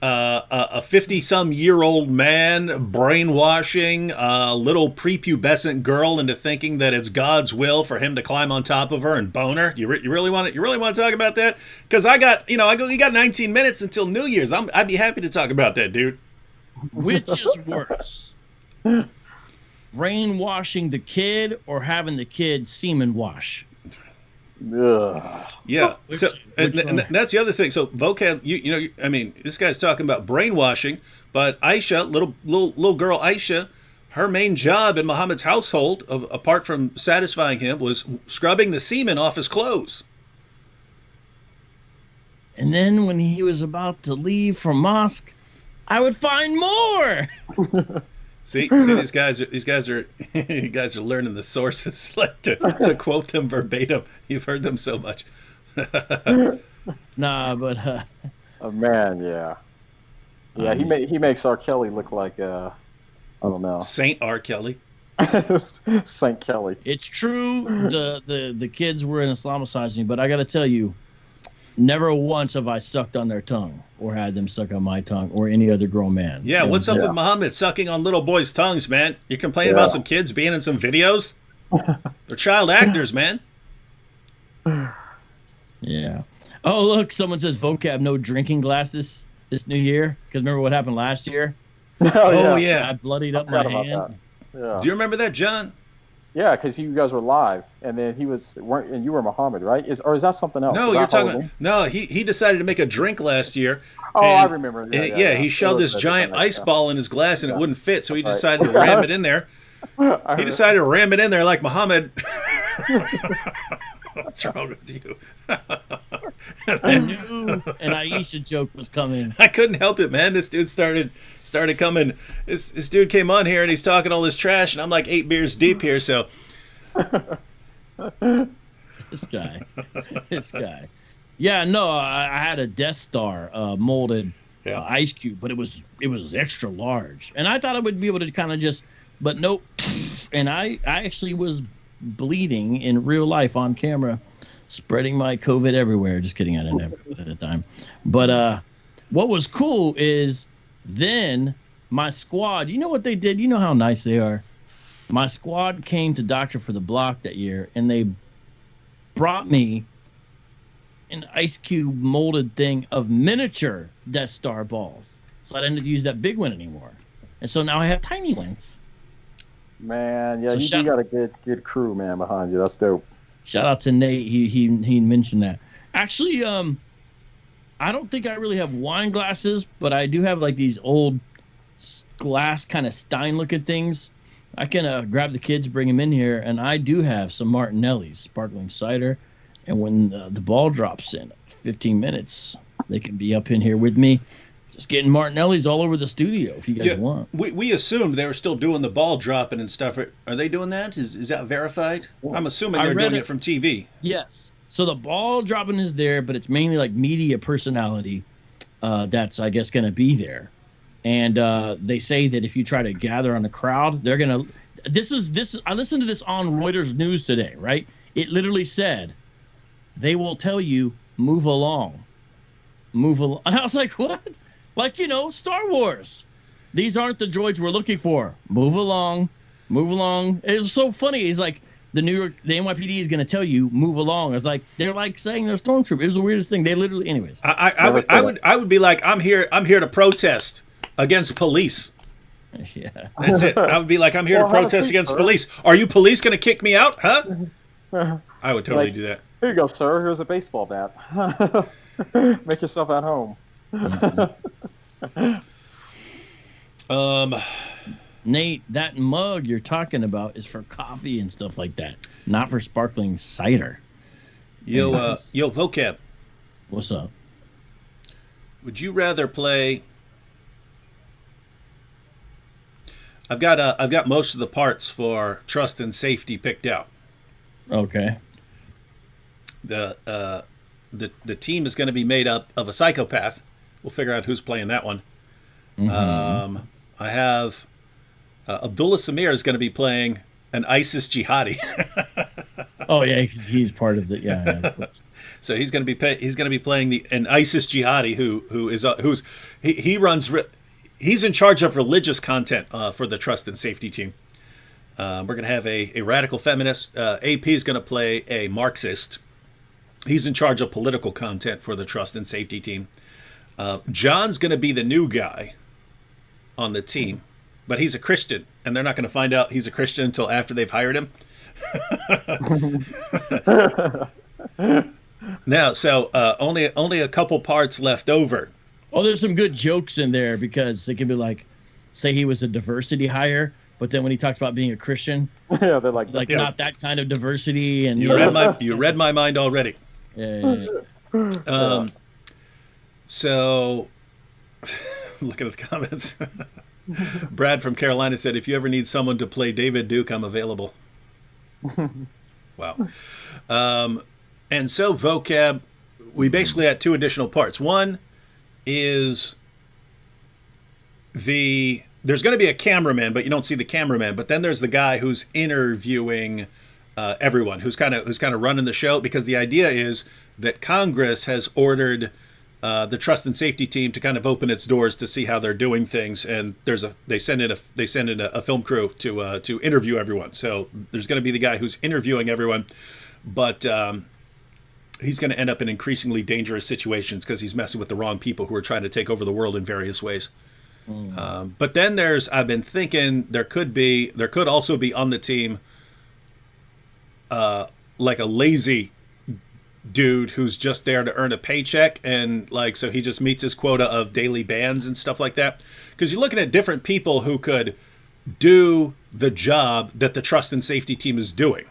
a 50-some-year-old man brainwashing a little prepubescent girl into thinking that it's God's will for him to climb on top of her and bone her? You really want to talk about that? Because you got 19 minutes until New Year's. I'd be happy to talk about that, dude. Which is worse? Brainwashing the kid or having the kid semen wash? Ugh. Yeah. So and that's the other thing. So vocab, this guy's talking about brainwashing, but Aisha, little girl Aisha, her main job in Muhammad's household, apart from satisfying him, was scrubbing the semen off his clothes. And then when he was about to leave from mosque, I would find more. See, these guys are you guys are learning the sources, like to quote them verbatim. You've heard them so much. Nah, but oh man, yeah. He makes R. Kelly look like I don't know, Saint R. Kelly. Saint Kelly. It's true. The kids were in Islamicizing, but I got to tell you, never once have I sucked on their tongue or had them suck on my tongue or any other grown man. Yeah, what's up with Muhammad sucking on little boys' tongues, man? You're complaining about some kids being in some videos? They're child actors, man. Yeah. Oh, look, someone says vocab no drinking glass this New Year. Because remember what happened last year? Oh, yeah. I bloodied up my hand. Yeah. Do you remember that, John? Yeah, because you guys were live, and then you were Muhammad, right? Is that something else? No, you're talking. No, he decided to make a drink last year. Oh, I remember. Yeah, he shoved this giant ice ball in his glass, and it wouldn't fit, so he decided to ram it in there. He decided to ram it in there like Muhammad. What's wrong with you? I knew an Aisha joke was coming. I couldn't help it, man. This dude started coming. This dude came on here and he's talking all this trash, and I'm like 8 beers deep here. So This guy. Yeah, no, I had a Death Star molded ice cube, but it was extra large, and I thought I would be able to kind of just, but nope. And I actually was bleeding in real life on camera, spreading my COVID everywhere. Just kidding, I didn't have COVID at the time. But what was cool is then my squad, you know what they did? You know how nice they are? My squad came to Doctor for the Block that year, and they brought me an ice cube molded thing of miniature Death Star balls. So I didn't use that big one anymore. And so now I have tiny ones. Man, yeah, So you got a good crew, man, behind you. That's dope. Shout out to Nate. He mentioned that. Actually, I don't think I really have wine glasses, but I do have like these old glass kind of Stein looking things. I can grab the kids, bring them in here, and I do have some Martinelli's sparkling cider. And when the ball drops in 15 minutes, they can be up in here with me, just getting Martinelli's all over the studio if you guys want. We assumed they were still doing the ball dropping and stuff. Are they doing that? Is that verified? I'm assuming they're doing it from TV. Yes. So the ball dropping is there, but it's mainly like media personality that's, I guess, going to be there. And they say that if you try to gather on a crowd, they're going to... I listened to this on Reuters News today, right? It literally said, they will tell you, move along. Move along. And I was like, what? Like, Star Wars. These aren't the droids we're looking for. Move along. Move along. It was so funny. He's like, the NYPD is going to tell you, move along. I was like, they're like saying they're stormtroopers. It was the weirdest thing. They literally, anyways. I would be like, I'm here to protest against police. Yeah. That's it. I would be like, I'm here to protest against police. Are you police going to kick me out? Huh? I would totally do that. Here you go, sir. Here's a baseball bat. Make yourself at home. Nate, that mug you're talking about is for coffee and stuff like that, not for sparkling cider. Yo, Vocab. What's up? Would you rather play? I've got most of the parts for Trust and Safety picked out. Okay. The team is going to be made up of a psychopath. We'll figure out who's playing that one. Mm-hmm. I have Abdullah Samir is going to be playing an ISIS jihadi. Oh yeah, he's part of the yeah. So he's going to be playing an ISIS jihadi he's in charge of religious content for the Trust and Safety team. We're going to have a radical feminist. AP is going to play a Marxist. He's in charge of political content for the Trust and Safety team. John's going to be the new guy on the team, but he's a Christian, and they're not going to find out he's a Christian until after they've hired him. Now, so only a couple parts left over. Oh, there's some good jokes in there because it could be like, say he was a diversity hire, but then when he talks about being a Christian, yeah, they're like not that kind of diversity. And you read my mind already. Yeah. So, looking at the comments, Brad from Carolina said, "If you ever need someone to play David Duke, I'm available." Wow. And so Vocab, we basically had 2 additional parts. One is there's going to be a cameraman, but you don't see the cameraman. But then there's the guy who's interviewing everyone, who's kind of running the show, because the idea is that Congress has ordered the Trust and Safety team to kind of open its doors to see how they're doing things, and they send in a film crew to interview everyone. So there's going to be the guy who's interviewing everyone, but he's going to end up in increasingly dangerous situations because he's messing with the wrong people who are trying to take over the world in various ways. But then I've been thinking there could also be on the team like a lazy dude who's just there to earn a paycheck, and so he just meets his quota of daily bans and stuff like that. Because you're looking at different people who could do the job that the Trust and Safety team is doing.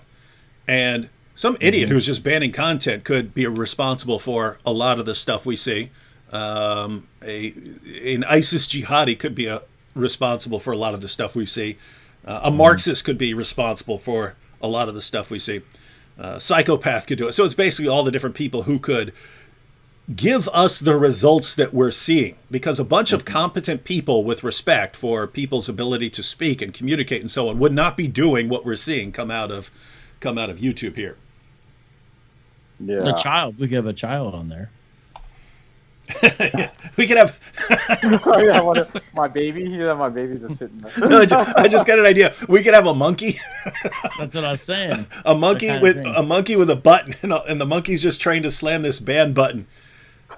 And some idiot who's just banning content could be responsible for a lot of the stuff we see. An ISIS jihadi could be responsible for a lot of the stuff we see. A Marxist could be responsible for a lot of the stuff we see. Psychopath could do it. So it's basically all the different people who could give us the results that we're seeing, because a bunch of competent people with respect for people's ability to speak and communicate and so on would not be doing what we're seeing come out of YouTube here. Yeah. A child. We could have a child on there. Yeah, we could have. Oh yeah, my baby. Yeah, my baby's just sitting there. No, I just got an idea. We could have a monkey. That's what I was saying. A monkey with a button, and the monkey's just trying to slam this ban button.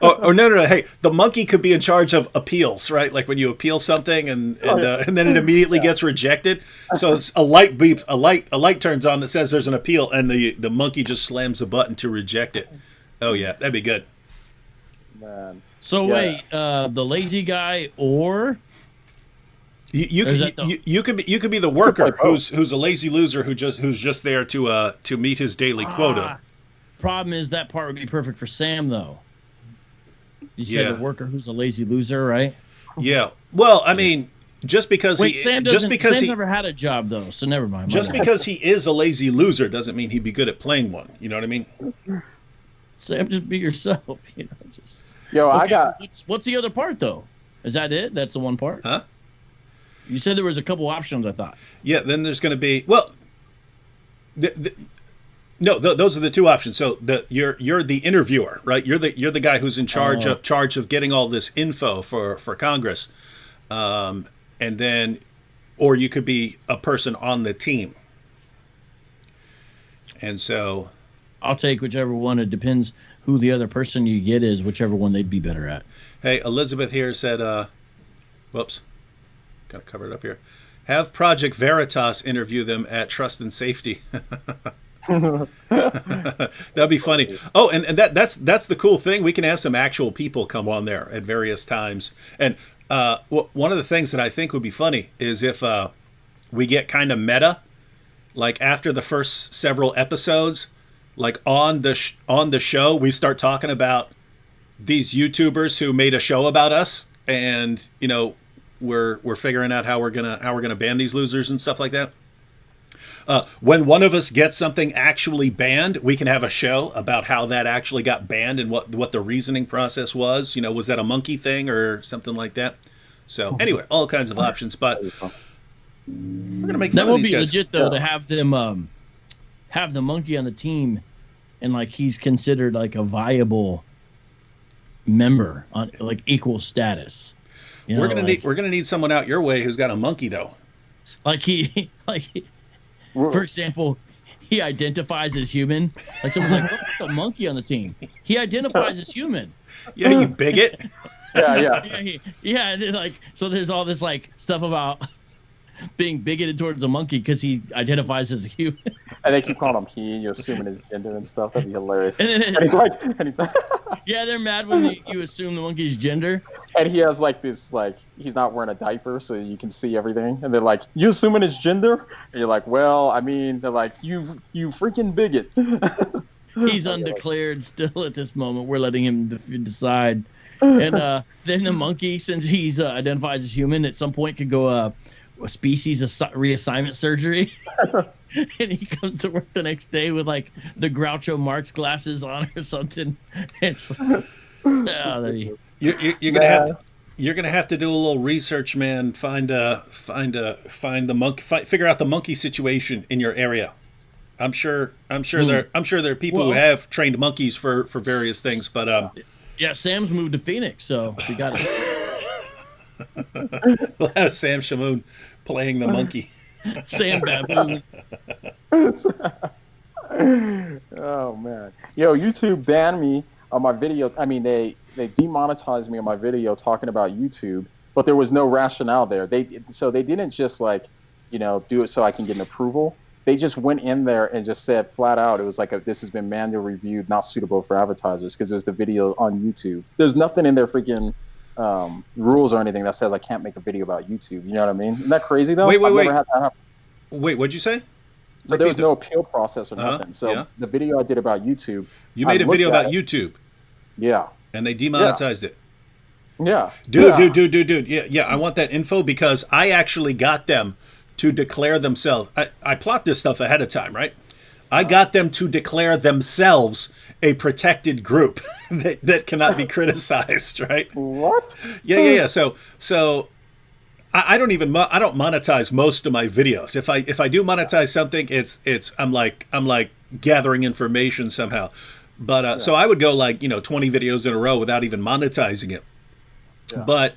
Or no. Hey, the monkey could be in charge of appeals, right? Like when you appeal something, and then it immediately gets rejected. So it's a light beep, a light turns on that says there's an appeal, and the monkey just slams a button to reject it. Oh yeah, that'd be good. Man. So wait, the lazy guy, or you could be the worker who's a lazy loser who's just there to meet his daily quota. Problem is that part would be perfect for Sam though. You said the worker who's a lazy loser, right? Yeah. Well, I mean, Sam's never had a job though, so never mind. Just because he is a lazy loser doesn't mean he'd be good at playing one. You know what I mean? Sam, just be yourself. You know, just. Yo, okay, I got. What's the other part though? Is that it? That's the one part? Huh? You said there was a couple options. I thought. Yeah. Then there's going to be no. Those are the two options. So you're the interviewer, right? You're the guy who's in charge of getting all this info for Congress, and then, or you could be a person on the team. And so, I'll take whichever one. It depends who the other person you get is, whichever one they'd be better at. Hey, Elizabeth here said, whoops, got to cover it up here. Have Project Veritas interview them at Trust and Safety. That'd be funny. Oh, and that's the cool thing. We can have some actual people come on there at various times. And one of the things that I think would be funny is if we get kind of meta, like after the first several episodes, like on the show, we start talking about these YouTubers who made a show about us, and you know we're figuring out how we're gonna ban these losers and stuff like that. When one of us gets something actually banned, we can have a show about how that actually got banned and what the reasoning process was. You know, was that a monkey thing or something like that? So anyway, all kinds of options, but we're gonna make fun that of would these be guys. legit though to have them have the monkey on the team, and like he's considered like a viable member on like equal status. You know, we're gonna need someone out your way who's got a monkey though. For example, he identifies as human. Like someone's like, "What's a monkey on the team?" He identifies as human. Yeah, you bigot. Yeah. And then, like, so there's all this like stuff about being bigoted towards a monkey because he identifies as a human. And they keep calling him he, and you're assuming his gender and stuff. That'd be hilarious. And he's like, yeah, they're mad when you assume the monkey's gender. And he has like this, like, he's not wearing a diaper, so you can see everything. And they're like, you assuming his gender? And you're like, well, I mean, they're like, you freaking bigot. He's undeclared still at this moment. We're letting him decide. And then the monkey, since he's identifies as human, at some point could go a species reassignment surgery. And he comes to work the next day with like the Groucho Marx glasses on or something. It's you're gonna have to do a little research, man. Find the monkey. Figure out the monkey situation in your area. I'm sure there are people who have trained monkeys for various things, but yeah, Sam's moved to Phoenix, so we got it. We'll have Sam Shamoon playing the monkey. Sam Baboon. Oh man, yo, YouTube banned me on my video. I mean, they demonetized me on my video talking about YouTube, but there was no rationale there. They didn't just like, you know, do it so I can get an approval. They just went in there and just said flat out, it was like this has been manually reviewed, not suitable for advertisers, because there's the video on YouTube. There's nothing in their freaking rules or anything that says I can't make a video about YouTube. You know what I mean? Isn't that crazy though? Wait. Never had that happen. Wait, what'd you say? So there was no appeal process or nothing. So the video I did about YouTube. You made a video about YouTube. Yeah. And they demonetized it. Yeah. Dude. Yeah. I want that info because I actually got them to declare themselves. I plot this stuff ahead of time, right? I got them to declare themselves a protected group that cannot be criticized, right? What? Yeah. So I don't monetize most of my videos. If I do monetize something, it's I'm like gathering information somehow. But so I would go 20 videos in a row without even monetizing it. Yeah. But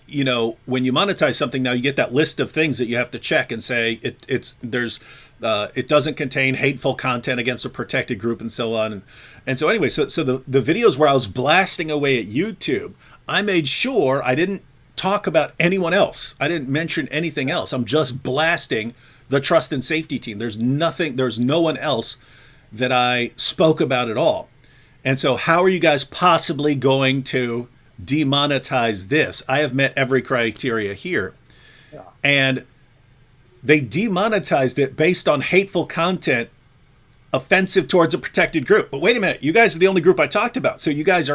when you monetize something now, you get that list of things that you have to check and say it doesn't contain hateful content against a protected group and so on. And so anyway, so the videos where I was blasting away at YouTube, I made sure I didn't talk about anyone else. I didn't mention anything else. I'm just blasting the trust and safety team. There's no one else that I spoke about at all. And so how are you guys possibly going to demonetize this? I have met every criteria here. Yeah. And they demonetized it based on hateful content offensive towards a protected group. But wait a minute, you guys are the only group I talked about. So you guys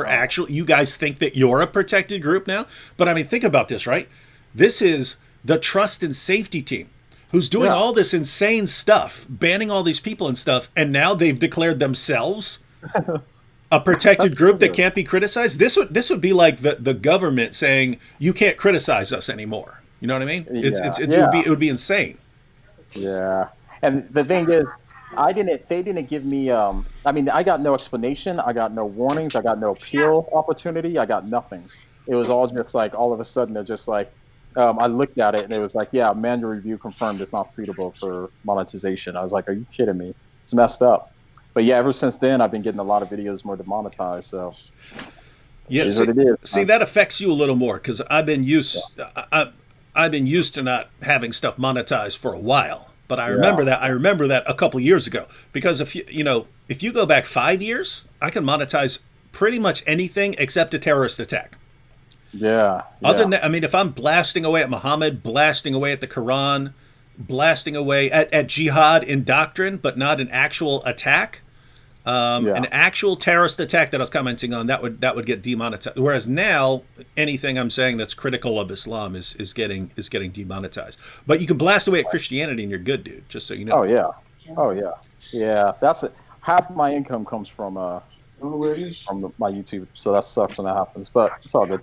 think that you're a protected group now? But I mean, think about this, right? This is the trust and safety team who's doing all this insane stuff, banning all these people and stuff, and now they've declared themselves a protected group that can't be criticized. This would be like the government saying you can't criticize us anymore. You know what I mean? It would be insane. Yeah. And the thing is, they didn't give me I got no explanation, I got no warnings, I got no appeal opportunity, I got nothing. It was all just like all of a sudden they're just like I looked at it and it was like, yeah, manual review confirmed it's not suitable for monetization. I was like, are you kidding me? It's messed up. But yeah, ever since then I've been getting a lot of videos more demonetized, so yeah, see that affects you a little more because I've been used to not having stuff monetized for a while. But I remember that a couple years ago, because if you go back 5 years, I can monetize pretty much anything except a terrorist attack. Yeah. Other than that, I mean, if I'm blasting away at Muhammad, blasting away at the Quran, blasting away at jihad in doctrine, but not an actual attack, an actual terrorist attack that I was commenting on, that would get demonetized. Whereas now, anything I'm saying that's critical of Islam is getting demonetized. But you can blast away at Christianity and you're good, dude. Just so you know. Oh yeah. That's it. Half my income comes from my YouTube, so that sucks when that happens. But it's all good.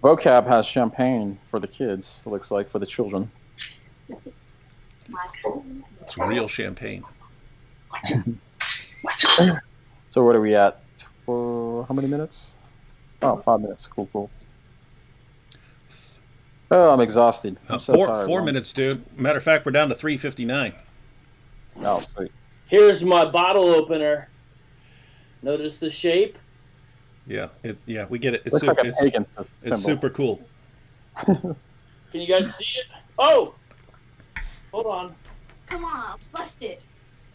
Vocab has champagne for the kids. It looks like for the children. It's real champagne. So what are we at? How many minutes? Oh, 5 minutes. Cool. Oh, I'm exhausted. I'm so tired. 4 minutes, dude. Matter of fact, we're down to 3:59. Oh, sweet. Here's my bottle opener. Notice the shape? Yeah, we get it. It's looks like a pagan symbol. It's super cool. Can you guys see it? Oh! Hold on. Come on, bust it.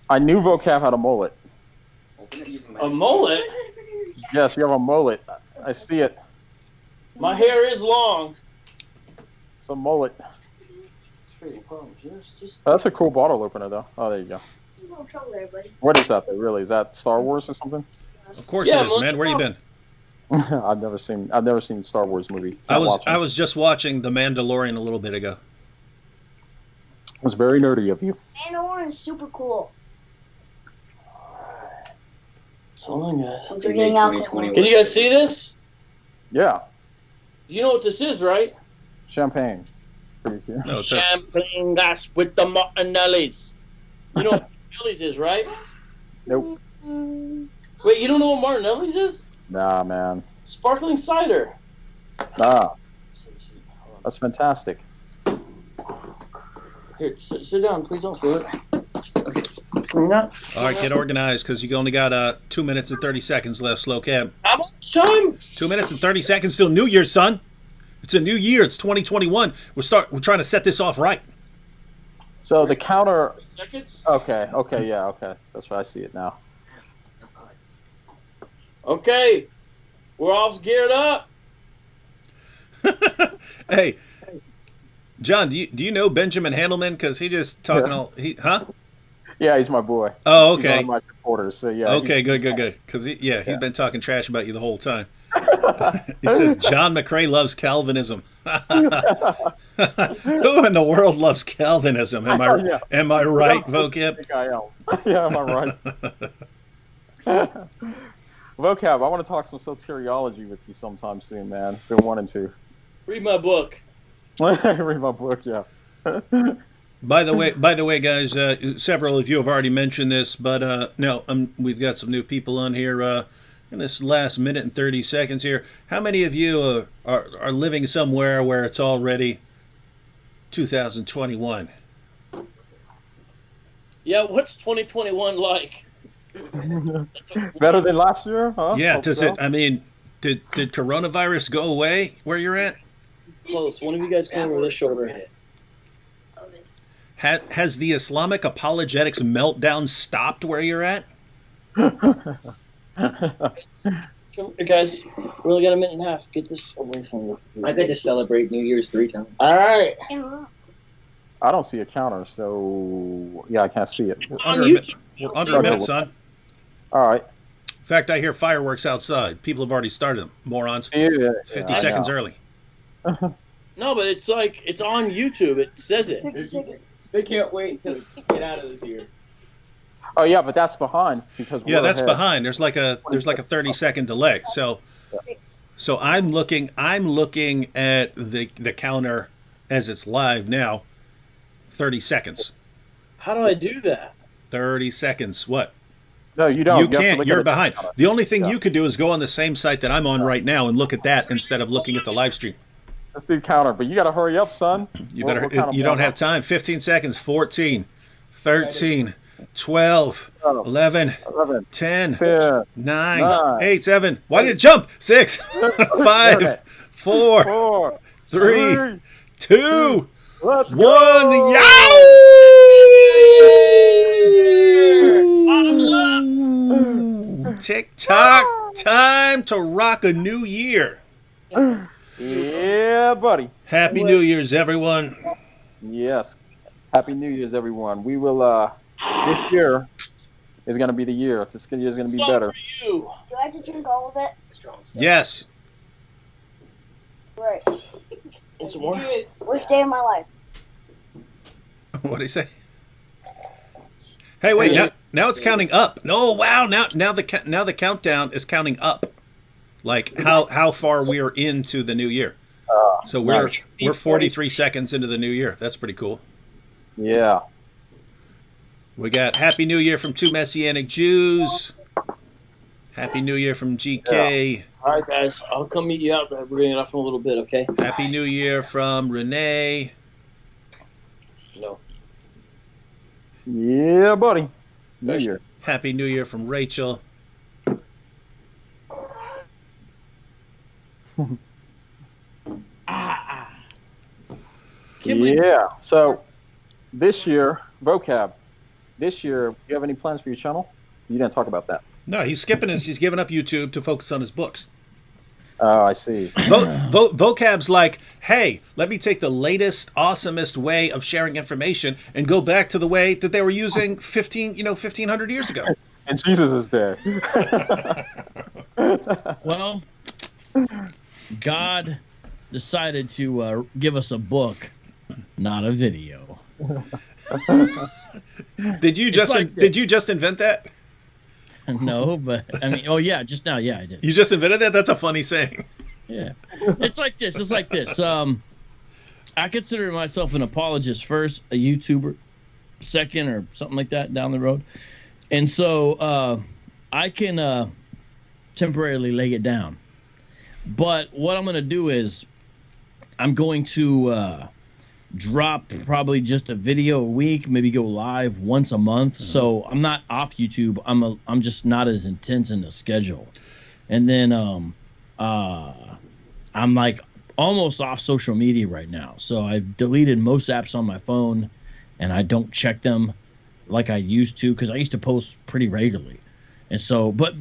I knew Vocab had a mullet. A mullet? Yes, you have a mullet. I see it. My hair is long. It's a mullet. That's a cool bottle opener, though. Oh, there you go. No trouble there, buddy. What is that, though, really? Is that Star Wars or something? Of course it is, man. Where you been? I've never seen Star Wars movie. I was just watching The Mandalorian a little bit ago. It was very nerdy of you. Mandalorian is super cool. So long, guys. Can you guys see this? Yeah. You know what this is, right? Champagne. Pretty cute. No, champagne glass with the Martinellis. You know what Martinellis is, right? Nope. Wait, you don't know what Martinellis is? Nah, man. Sparkling cider. Nah. That's fantastic. Here, sit down, please don't spill it. Okay. Clean up. All right, get organized because you only got 2 minutes and 30 seconds left, Slow Cab. How much time? 2 minutes and 30 seconds till New Year's, son. It's a new year. It's 2021. We're trying to set this off right. So the counter. Seconds? Okay. Yeah. Okay. That's right. I see it now. Okay. We're all geared up. Hey, John, do you know Benjamin Handelman? Because he just talking huh? Yeah, he's my boy. Oh, He's one okay. of my supporters. So yeah. Okay, good. Because he's been talking trash about you the whole time. He says Jon McCray loves Calvinism. Who in the world loves Calvinism? Am I right, Vocab? I think I am. Yeah, am I right? Vocab, I want to talk some soteriology with you sometime soon, man. Been wanting to. Read my book. Read my book, yeah. By the way, guys, several of you have already mentioned this, but no, we've got some new people on here in this last minute and 30 seconds here. How many of you are living somewhere where it's already 2021? Yeah, what's 2021 like? Better than last year, huh? Yeah, Hope does so. it? I mean, did coronavirus go away where you're at? Close. One of you guys come over this shoulder. Has the Islamic apologetics meltdown stopped where you're at? Come here, guys. We only got a minute and a half. Get this away from you. I get to celebrate New Year's 3 times. All right. I don't see a counter, so yeah, I can't see it. We're under a minute, son. All right. In fact, I hear fireworks outside. People have already started them. Morons. Yeah, 50 seconds early. No, but it's like it's on YouTube. It says it. They can't wait until we get out of this year. Oh yeah, but that's behind because Yeah, we're that's ahead. behind. There's like a 30-second delay. So I'm looking at the counter as it's live now. 30 seconds. How do I do that? 30 seconds. What? No, you don't. You have to can't. look You're at it. behind. The only thing Yeah. you could do is go on the same site that I'm on right now and look at that instead of looking at the live stream. Let's do counter, but you got to hurry up, son. You We're better. kind of You don't down. have time. 15 seconds. 14, 13, 12, 11, 11, 10, 10, 9, 8, 7. Why did it jump? 6, 5, 4, 4, 3, 2, let's 1. go! Yow! Tick-tock. Time to rock a new year. Yeah, buddy. Happy New Year's, everyone. Yes. Happy New Year's, everyone. We will, this year is going to be the year. This year is going to be Song better. for you. Do I have to drink all of it? Yes. Right. Want some more? Worst day of my life. What did he say? Hey, wait! Now it's counting up. No, wow! Now the countdown is counting up, like how far we are into the new year. So we're 43 seconds into the new year. That's pretty cool. Yeah. We got Happy New Year from Two Messianic Jews. Happy New Year from GK. All right, guys. I'll come meet you out there. We're getting off in a little bit, okay? Happy New Year from Renee. No. Yeah, buddy. New Year. Happy New Year from Rachel. Yeah. So this year, vocab. This year, do you have any plans for your channel? You didn't talk about that. No, he's skipping his. He's giving up YouTube to focus on his books. Oh, I see. Vocab's like, hey, let me take the latest, awesomest way of sharing information and go back to the way that they were using 1,500 years ago. And Jesus is there. Well, God decided to give us a book, not a video. Did you just invent that? No, but I mean, oh yeah, just now, yeah, I did. You just invented that? That's a funny saying. Yeah, it's like this. It's like this. I consider myself an apologist first, a YouTuber second, or something like that down the road, and so I can temporarily lay it down. But what I'm going to do is I'm going to drop probably just a video a week, maybe go live once a month. Mm-hmm. So I'm not off YouTube. I'm just not as intense in the schedule. And then I'm like almost off social media right now. So I've deleted most apps on my phone and I don't check them like I used to, because I used to post pretty regularly. And so but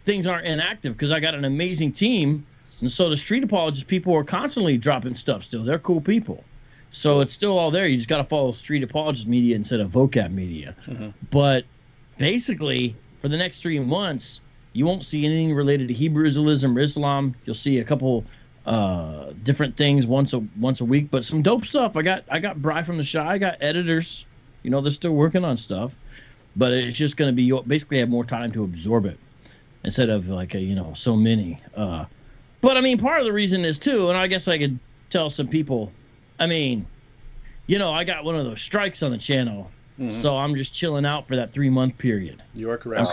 things aren't inactive because I got an amazing team And so the street apologist people are constantly dropping stuff still. They're cool people. So it's still all there. You just got to follow street apologist media instead of vocab media. But basically, for the next 3 months, you won't see anything related to Hebrew Israelism or Islam. You'll see a couple different things once a week, but some dope stuff. I got Bri from the Shy. I got editors. You know, they're still working on stuff, but it's just going to be basically have more time to absorb it instead of like so many. But I mean, part of the reason is too, and I guess I could tell some people. I mean, I got one of those strikes on the channel, so I'm just chilling out for that 3-month period. You are correct.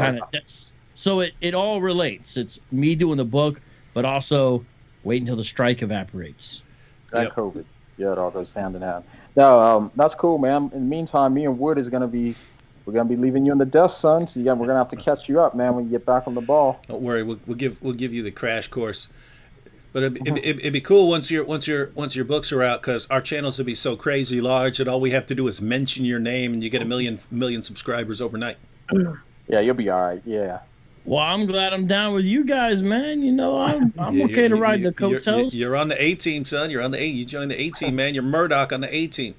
So it all relates. It's me doing the book, but also wait until the strike evaporates. And COVID. Yeah, it all goes hand in hand. No, that's cool, man. In the meantime, me and Wood we're gonna be leaving you in the dust, son. So we're gonna have to catch you up, man, when you get back on the ball. Don't worry, we'll give you the crash course. But it'd be cool once your books are out, because our channels will be so crazy large that all we have to do is mention your name and you get a million subscribers overnight. Yeah, you'll be all right. Yeah. Well, I'm glad I'm down with you guys, man. I'm okay to ride the coattails. You're on the A team, son. You're on the A. You joined the A team, man. You're Murdoch on the A team.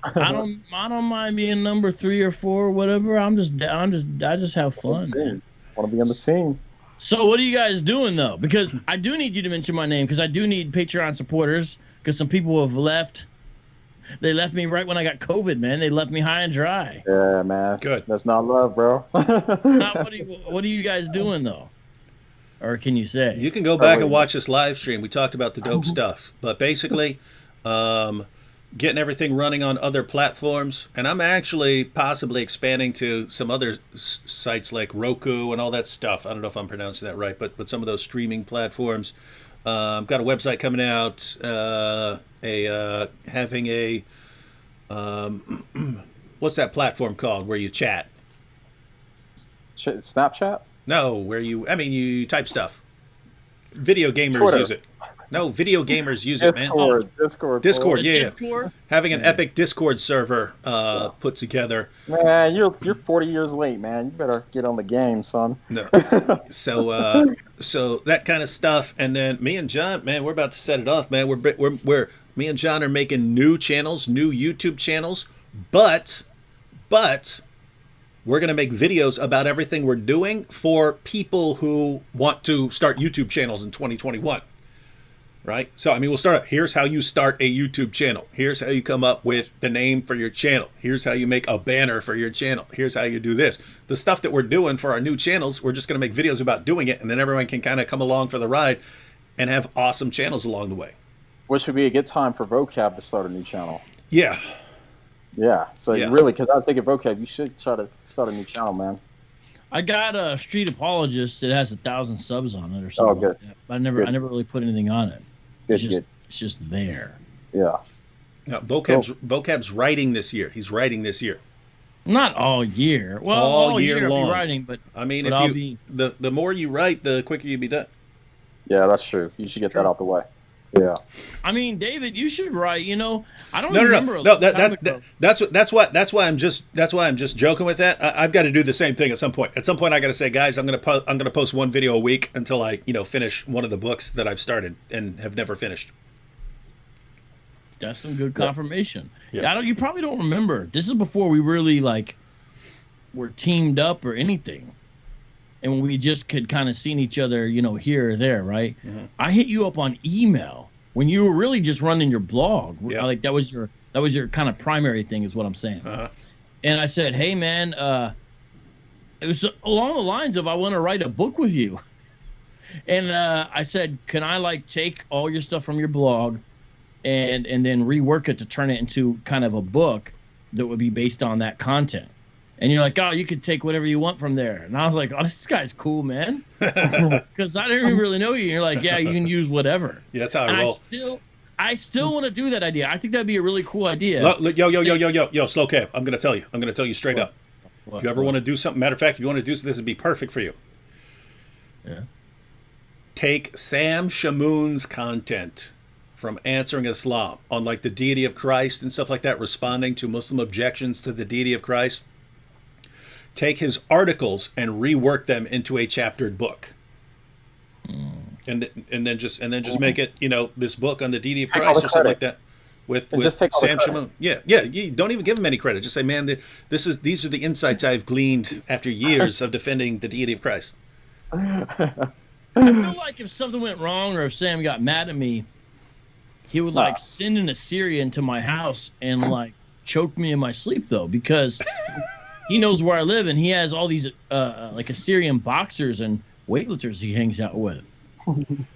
I don't mind being number 3 or 4 or whatever. I just have fun, man. Want to be on the team. So what are you guys doing though? Because I do need you to mention my name, because I do need Patreon supporters, because some people have left. They left me right when I got COVID, man. They left me high and dry. Yeah, man. Good. That's not love, bro. What are you guys doing though? Or can you say? You can go back and watch this live stream. We talked about the dope stuff, but basically, getting everything running on other platforms, and I'm actually possibly expanding to some other sites like Roku and all that stuff. I don't know if I'm pronouncing that right, but some of those streaming platforms. Got a website coming out. Having a what's that platform called where you chat? Snapchat? No, where you type stuff. Video gamers Twitter. Use it. No, video gamers use it, man. Discord. Yeah. Discord? Having an epic Discord server put together. Man, you're 40 years late, man. You better get on the game, son. No. So that kind of stuff, and then me and John, man, we're about to set it off, man. We're me and John are making new channels, new YouTube channels, but we're going to make videos about everything we're doing for people who want to start YouTube channels in 2021. Right? So, I mean, we'll start. Here's how you start a YouTube channel. Here's how you come up with the name for your channel. Here's how you make a banner for your channel. Here's how you do this. The stuff that we're doing for our new channels, we're just going to make videos about doing it, and then everyone can kind of come along for the ride and have awesome channels along the way. Which would be a good time for Vocab to start a new channel. Yeah. Yeah. So really, because I think at Vocab, you should try to start a new channel, man. I got a street apologist that has 1,000 subs on it or something. Oh, good. Like that. But I never really put anything on it. Good. It's just there. Yeah. Now, Vocab's writing this year. He's writing this year. Not all year. Well, all year long. I'll be writing, but I mean, the more you write, the quicker you be done. Yeah, that's true. You should get that out the way. Yeah. I mean, David, you should write. I don't remember. No. That's why I'm just joking with that. I've got to do the same thing at some point. At some point, I got to say, guys, I'm gonna post one video a week until I finish one of the books that I've started and have never finished. That's some good confirmation. Yeah. You probably don't remember. This is before we really were teamed up or anything. And we just could kind of seen each other, here or there, right? Mm-hmm. I hit you up on email when you were really just running your blog. Yeah. Like that was your kind of primary thing, is what I'm saying. Uh-huh. And I said, hey man, it was along the lines of, I want to write a book with you. And I said, can I take all your stuff from your blog and then rework it to turn it into kind of a book that would be based on that content? And you're like, oh, you could take whatever you want from there. And I was like, oh, this guy's cool, man. Because I didn't really know you. And you're like, yeah, you can use whatever. Yeah, that's how I roll. I still want to do that idea. I think that'd be a really cool idea. Yo, slow cab. I'm going to tell you straight up. If you ever want to do something, matter of fact, if you want to do something, this would be perfect for you. Yeah. Take Sam Shamoun's content from Answering Islam on the deity of Christ and stuff like that, responding to Muslim objections to the deity of Christ. Take his articles and rework them into a chaptered book. and then just make it, this book on the deity of Take all Christ the or something like credit. that with just take all the Sam credit. Shimon. Yeah. You don't even give him any credit. Just say, man, these are the insights I've gleaned after years of defending the deity of Christ. I feel like if something went wrong or if Sam got mad at me, he would like send an Assyrian to my house and like choke me in my sleep though, because he knows where I live and he has all these like Assyrian boxers and weightlifters he hangs out with.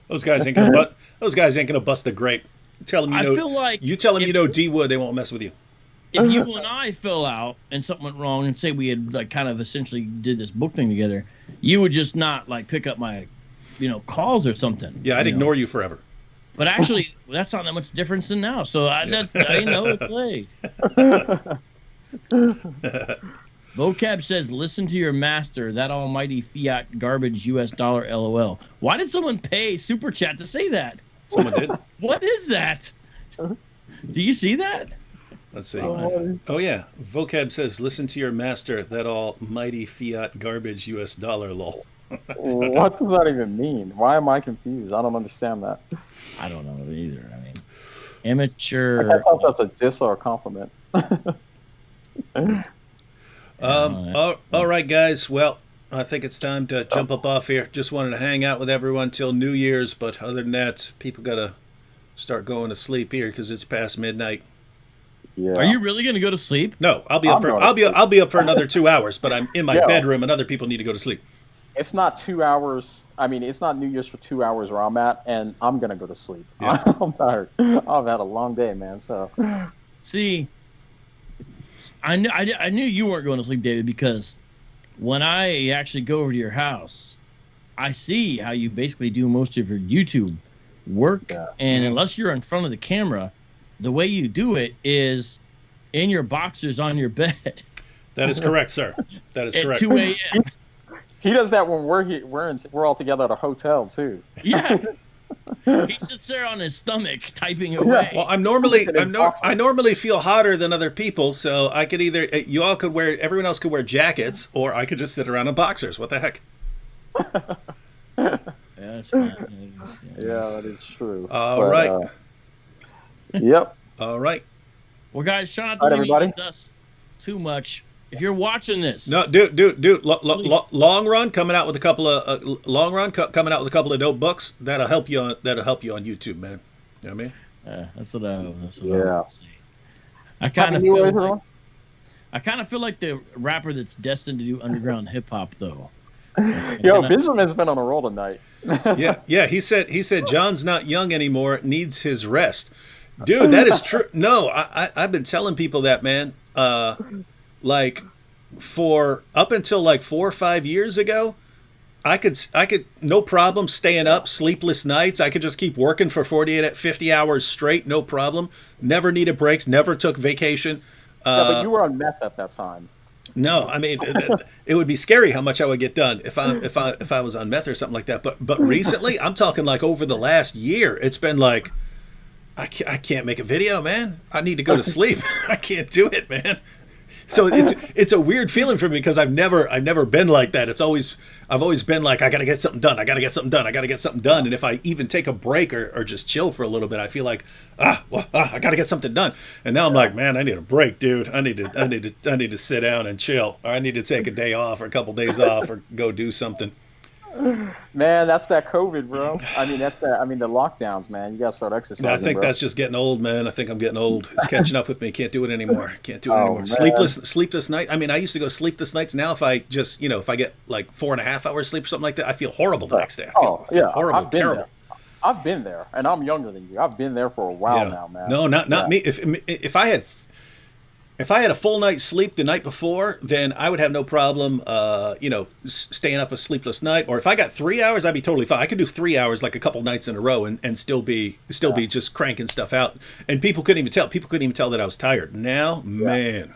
Those guys ain't gonna bust a grape. Tell them I feel like you tell them D Wood, they won't mess with you. If you and I fell out and something went wrong, and say we had like kind of essentially did this book thing together, you would just not like pick up my, calls or something. Yeah, I'd ignore you forever. But actually, that's not that much difference than now. So it's late. Vocab says, "Listen to your master, that almighty fiat garbage US dollar LOL." Why did someone pay Super Chat to say that? Someone did. What is that? Do you see that? Let's see. Oh yeah, Vocab says, "Listen to your master, that almighty fiat garbage US dollar lol." What does that even mean? Why am I confused? I don't understand that. I don't know either. I mean, amateur. I thought that's a diss or a compliment. All right, guys. Well, I think it's time to jump up off here. Just wanted to hang out with everyone till New Year's, but other than that, people gotta start going to sleep here because it's past midnight. Yeah. Are you really gonna go to sleep? No, I'll be up for another 2 hours, but I'm in my bedroom and other people need to go to sleep. It's not 2 hours. I mean, it's not New Year's for 2 hours where I'm at, and I'm gonna go to sleep. Yeah. I'm tired. I've had a long day, man. So, See, I knew you weren't going to sleep, David, because when I actually go over to your house, I see how you basically do most of your YouTube work, and unless you're in front of the camera, the way you do it is in your boxers on your bed. That is correct, sir. That is correct. At 2 a.m. he does that when we're all together at a hotel too. Yeah. He sits there on his stomach typing away. Well, I normally feel hotter than other people, so I could either everyone else could wear jackets, or I could just sit around in boxers. What the heck? Yeah, that's fine. Yeah, that is true. All right. Yep. All right. Well, guys, try not to leave with us too much. If you're watching this, no, dude, long run coming out with a couple of dope books that'll help you on YouTube, man. You know what I mean? That's what I say. I kind of feel like the rapper that's destined to do underground hip hop, though. Yo, Benjamin's been on a roll tonight. Yeah. He said John's not young anymore, needs his rest. Dude, that is true. No, I've been telling people that, man. Like for up until like 4 or 5 years ago, I could no problem staying up, sleepless nights. I could just keep working for 50 hours straight, no problem. Never needed breaks, never took vacation. But you were on meth at that time. No, I mean it would be scary how much I would get done if I was on meth or something like that. But recently, I'm talking like over the last year, it's been like I can't make a video, man. I need to go to sleep. I can't do it, man. So it's a weird feeling for me because I've never been like that. I've always been like, I gotta get something done. I gotta get something done. And if I even take a break or just chill for a little bit, I feel like I gotta get something done. And now I'm like, man, I need a break, dude. I need to sit down and chill. Or I need to take a day off or a couple days off or go do something. Man, that's that COVID, bro. I mean, the lockdowns, man. You gotta start exercising. I think that's just getting old, man. I think I'm getting old. It's catching up with me. Can't do it anymore. Sleepless night. I mean, I used to go sleepless nights. Now, if I just, if I get like 4.5 hours sleep or something like that, I feel horrible the next day. I feel horrible, terrible. I've been there, and I'm younger than you. I've been there for a while now, man. No, not me. If I had a full night's sleep the night before, then I would have no problem, staying up a sleepless night. Or if I got 3 hours, I'd be totally fine. I could do 3 hours like a couple nights in a row and still be just cranking stuff out. And people couldn't even tell. People couldn't even tell that I was tired. Now, man,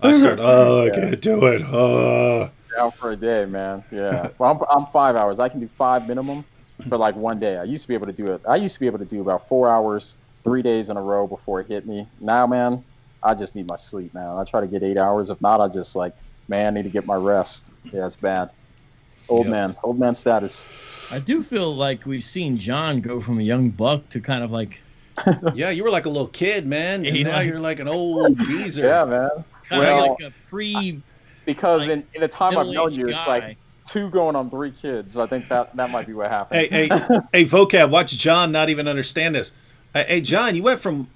I start. I can't do it. Out for a day, man. Yeah. Well, I'm 5 hours. I can do 5 minimum for like one day. I used to be able to do it. I used to be able to do about 4 hours, 3 days in a row before it hit me. Now, man, I just need my sleep, man. I try to get 8 hours. If not, I just I need to get my rest. Yeah, it's bad. Old man status. I do feel like we've seen John go from a young buck to kind of like Yeah, you were like a little kid, man. And now 89. you're like an old geezer. Yeah, man. kind Well, of like a pre Because like, in the time I've known middle-aged you, it's guy. like 2 going on 3 kids. I think that might be what happened. Hey, Vocab, watch John not even understand this. Hey, John, you went from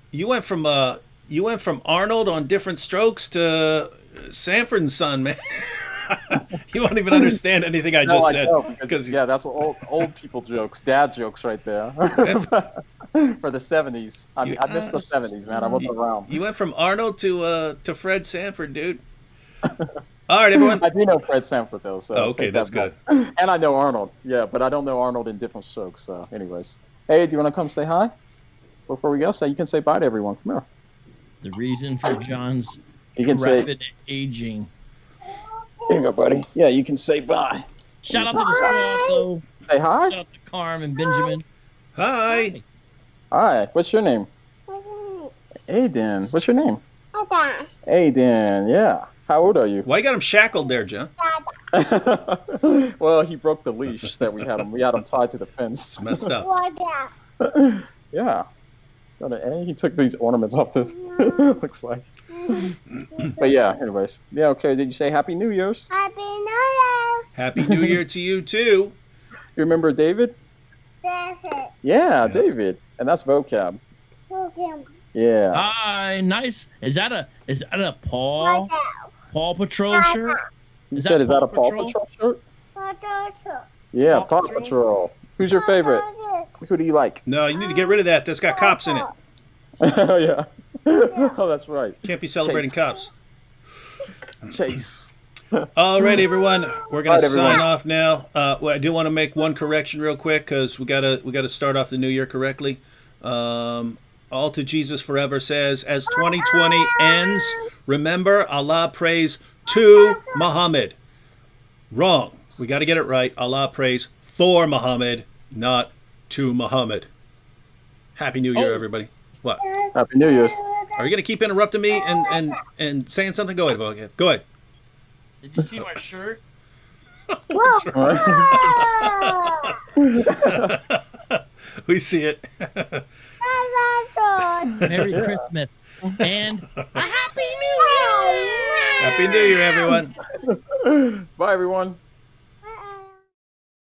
Arnold on Different Strokes to Sanford and Son, man. You won't even understand anything I just said. Because that's what old people jokes, dad jokes right there. For the 70s. I missed the 70s, man. I wasn't around. You went from Arnold to Fred Sanford, dude. All right, everyone. I do know Fred Sanford though, so okay, that's good. And I know Arnold, yeah, but I don't know Arnold in Different Strokes. So, anyways, hey, do you want to come say hi before we go? So you can say bye to everyone. Come here. the reason for John's You can say. rapid aging. Here you go, buddy. Yeah, you can say bye. Shout out to the squad, though. Say hi. Shout out to Carm and Benjamin. Hi. Hi. What's your name? Aiden. What's your name? Aiden. Yeah. How old are you? Why you got him shackled there, John? Well, he broke the leash that we had him. We had him tied to the fence. It's messed up. Yeah. Got an A. He took these ornaments off the. Looks like. But yeah. Anyways. Yeah. Okay. Did you say Happy New Year's? Happy New Year. Happy New Year to you too. You remember David? That's it. Yeah, David. And that's vocab. Okay. Yeah. Hi, nice. Is that a Paw Patrol shirt? You said, is that a Paw Patrol shirt? Yeah, Paw Patrol. Who's your favorite? Who do you like? No, you need to get rid of that. That's got cops in it. Oh, yeah. Oh, that's right. Can't be celebrating Chase. cops. Chase. All right, everyone. We're gonna All right, everyone. sign off now. Well, I do want to make one correction real quick because we gotta start off the new year correctly. All to Jesus Forever says, as 2020 ends, remember Allah prays to Muhammad. Wrong. We got to get it right. Allah prays for Muhammad, not to Muhammad. Happy New Year, everybody. What? Happy New Year's. Are you gonna keep interrupting me and saying something? Go ahead, Vogue. Go ahead. Did you see my shirt? What's wrong? We see it. Merry Christmas and a Happy New Year! Happy New Year, everyone. Bye, everyone.